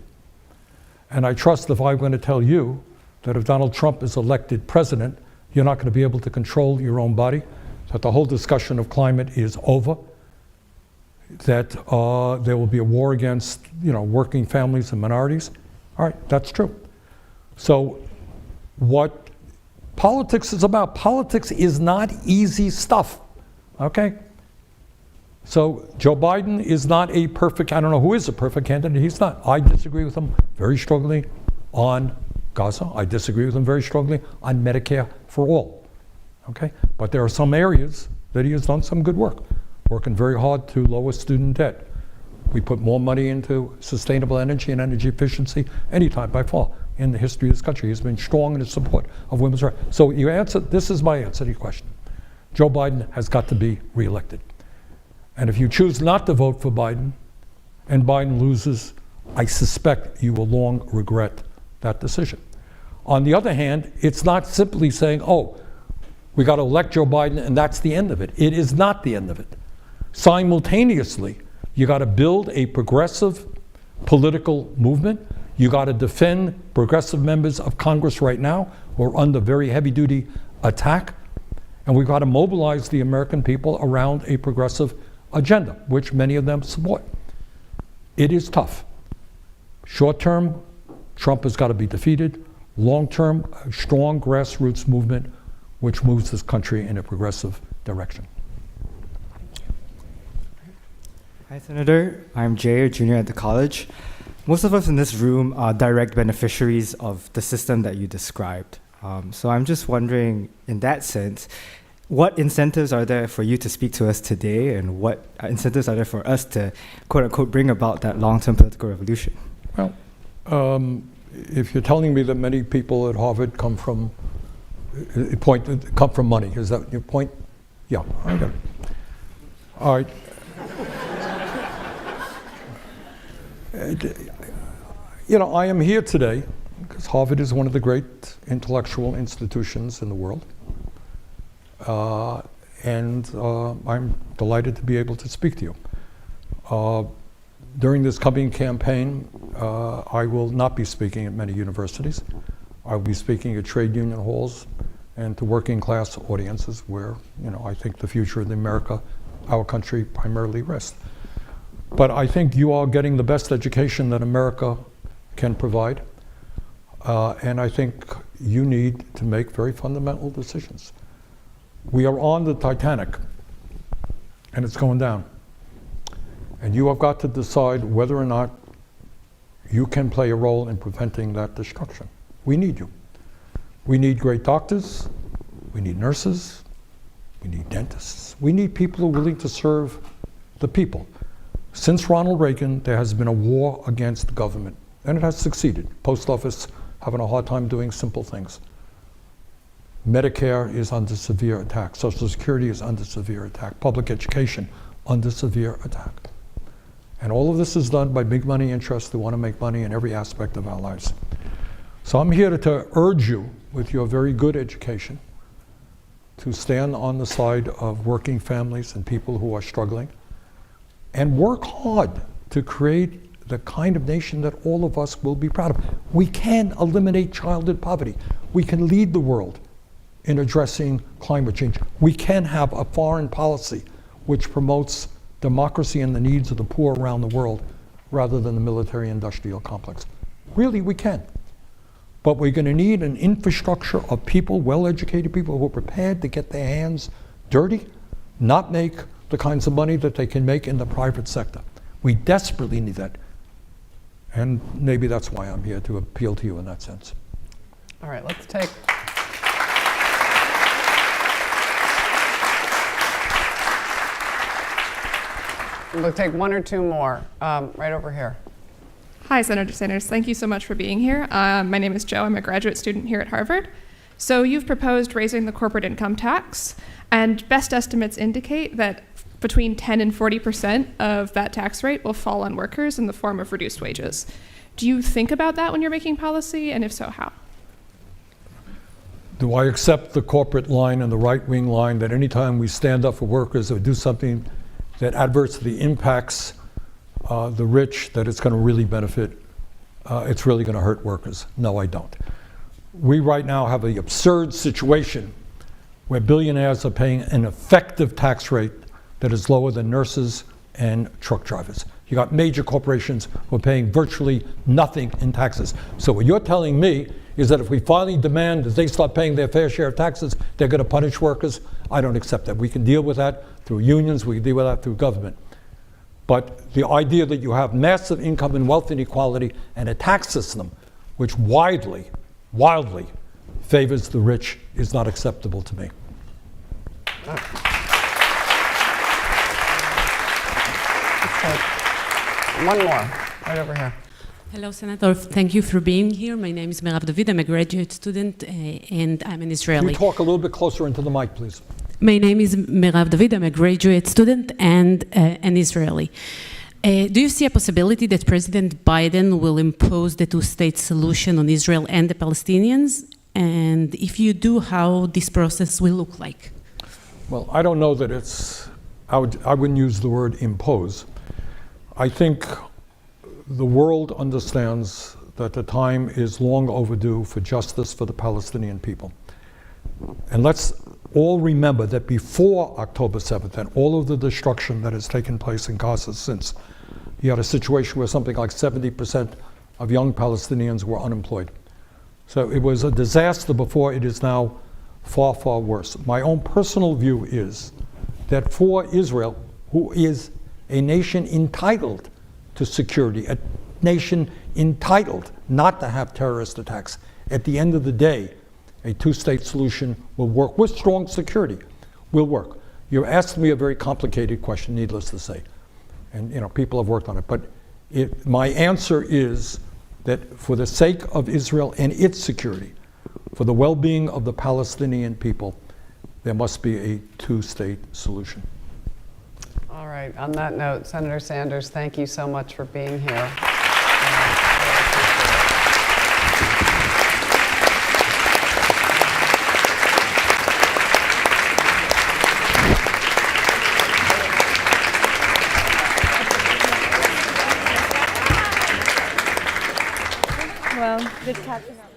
And I trust if I'm going to tell you that if Donald Trump is elected president, you're not going to be able to control your own body, that the whole discussion of climate is over, that there will be a war against working families and minorities. All right, that's true. So what politics is about, politics is not easy stuff, okay? So Joe Biden is not a perfect, I don't know who is a perfect candidate, he's not. I disagree with him very strongly on Gaza. I disagree with him very strongly on Medicare for all. Okay, but there are some areas that he has done some good work, working very hard to lower student debt. We put more money into sustainable energy and energy efficiency anytime by far in the history of this country. He's been strong in his support of women's rights. So you answer, this is my answer to your question. Joe Biden has got to be reelected. And if you choose not to vote for Biden and Biden loses, I suspect you will long regret that decision. On the other hand, it's not simply saying, oh, we got to elect Joe Biden and that's the end of it. It is not the end of it. Simultaneously, you got to build a progressive political movement. You got to defend progressive members of Congress right now who are under very heavy-duty attack. And we've got to mobilize the American people around a progressive agenda, which many of them support. It is tough. Short term, Trump has got to be defeated. Long term, a strong grassroots movement which moves this country in a progressive direction. Hi, Senator. I'm Jay, a junior at the college. Most of us in this room are direct beneficiaries of the system that you described. So I'm just wondering, in that sense, what incentives are there for you to speak to us today, and what incentives are there for us to, quote unquote, bring about that long-term political revolution? Well, if you're telling me that many people at Harvard come from money, is that your point? Yeah, I got it. All right. I am here today because Harvard is one of the great intellectual institutions in the world. And I'm delighted to be able to speak to you. During this coming campaign, I will not be speaking at many universities. I will be speaking at trade union halls and to working class audiences where, I think the future of America, our country, primarily rests. But I think you are getting the best education that America can provide. And I think you need to make very fundamental decisions. We are on the Titanic, and it's going down. And you have got to decide whether or not you can play a role in preventing that destruction. We need you. We need great doctors. We need nurses. We need dentists. We need people who are willing to serve the people. Since Ronald Reagan, there has been a war against government, and it has succeeded. Post office having a hard time doing simple things. Medicare is under severe attack. Social Security is under severe attack. Public education under severe attack. And all of this is done by big money interests who want to make money in every aspect of our lives. So I'm here to urge you, with your very good education, to stand on the side of working families and people who are struggling, and work hard to create the kind of nation that all of us will be proud of. We can eliminate childhood poverty. We can lead the world in addressing climate change. We can have a foreign policy which promotes democracy and the needs of the poor around the world rather than the military-industrial complex. Really, we can. But we're going to need an infrastructure of people, well-educated people who are prepared to get their hands dirty, not make the kinds of money that they can make in the private sector. We desperately need that. And maybe that's why I'm here, to appeal to you in that sense. All right, let's take... We'll take one or two more, right over here. Hi, Senator Sanders. Thank you so much for being here. My name is Joe. I'm a graduate student here at Harvard. So you've proposed raising the corporate income tax, and best estimates indicate that between 10 and 40% of that tax rate will fall on workers in the form of reduced wages. Do you think about that when you're making policy, and if so, how? Do I accept the corporate line and the right-wing line that anytime we stand up for workers or do something that adversely impacts the rich, that it's going to really benefit, it's really going to hurt workers? No, I don't. We right now have an absurd situation where billionaires are paying an effective tax rate that is lower than nurses and truck drivers. You got major corporations who are paying virtually nothing in taxes. So what you're telling me is that if we finally demand that they start paying their fair share of taxes, they're going to punish workers? I don't accept that. We can deal with that through unions, we can deal with that through government. But the idea that you have massive income and wealth inequality and a tax system which wildly favors the rich is not acceptable to me. One more, right over here. Hello, Senator. Thank you for being here. My name is Merav David. I'm a graduate student, and I'm an Israeli. Can you talk a little bit closer into the mic, please? My name is Merav David. I'm a graduate student and an Israeli. Do you see a possibility that President Biden will impose the two-state solution on Israel and the Palestinians? And if you do, how this process will look like? Well, I don't know that it's, I wouldn't use the word impose. I think the world understands that the time is long overdue for justice for the Palestinian people. And let's all remember that before October 7th and all of the destruction that has taken place in Gaza since, you had a situation where something like 70% of young Palestinians were unemployed. So it was a disaster before. It is now far, far worse. My own personal view is that for Israel, who is a nation entitled to security, a nation entitled not to have terrorist attacks, at the end of the day, a two-state solution will work with strong security, will work. You're asking me a very complicated question, needless to say. And people have worked on it. But my answer is that for the sake of Israel and its security, for the well-being of the Palestinian people, there must be a two-state solution. All right, on that note, Senator Sanders, thank you so much for being here. Well, good catching up.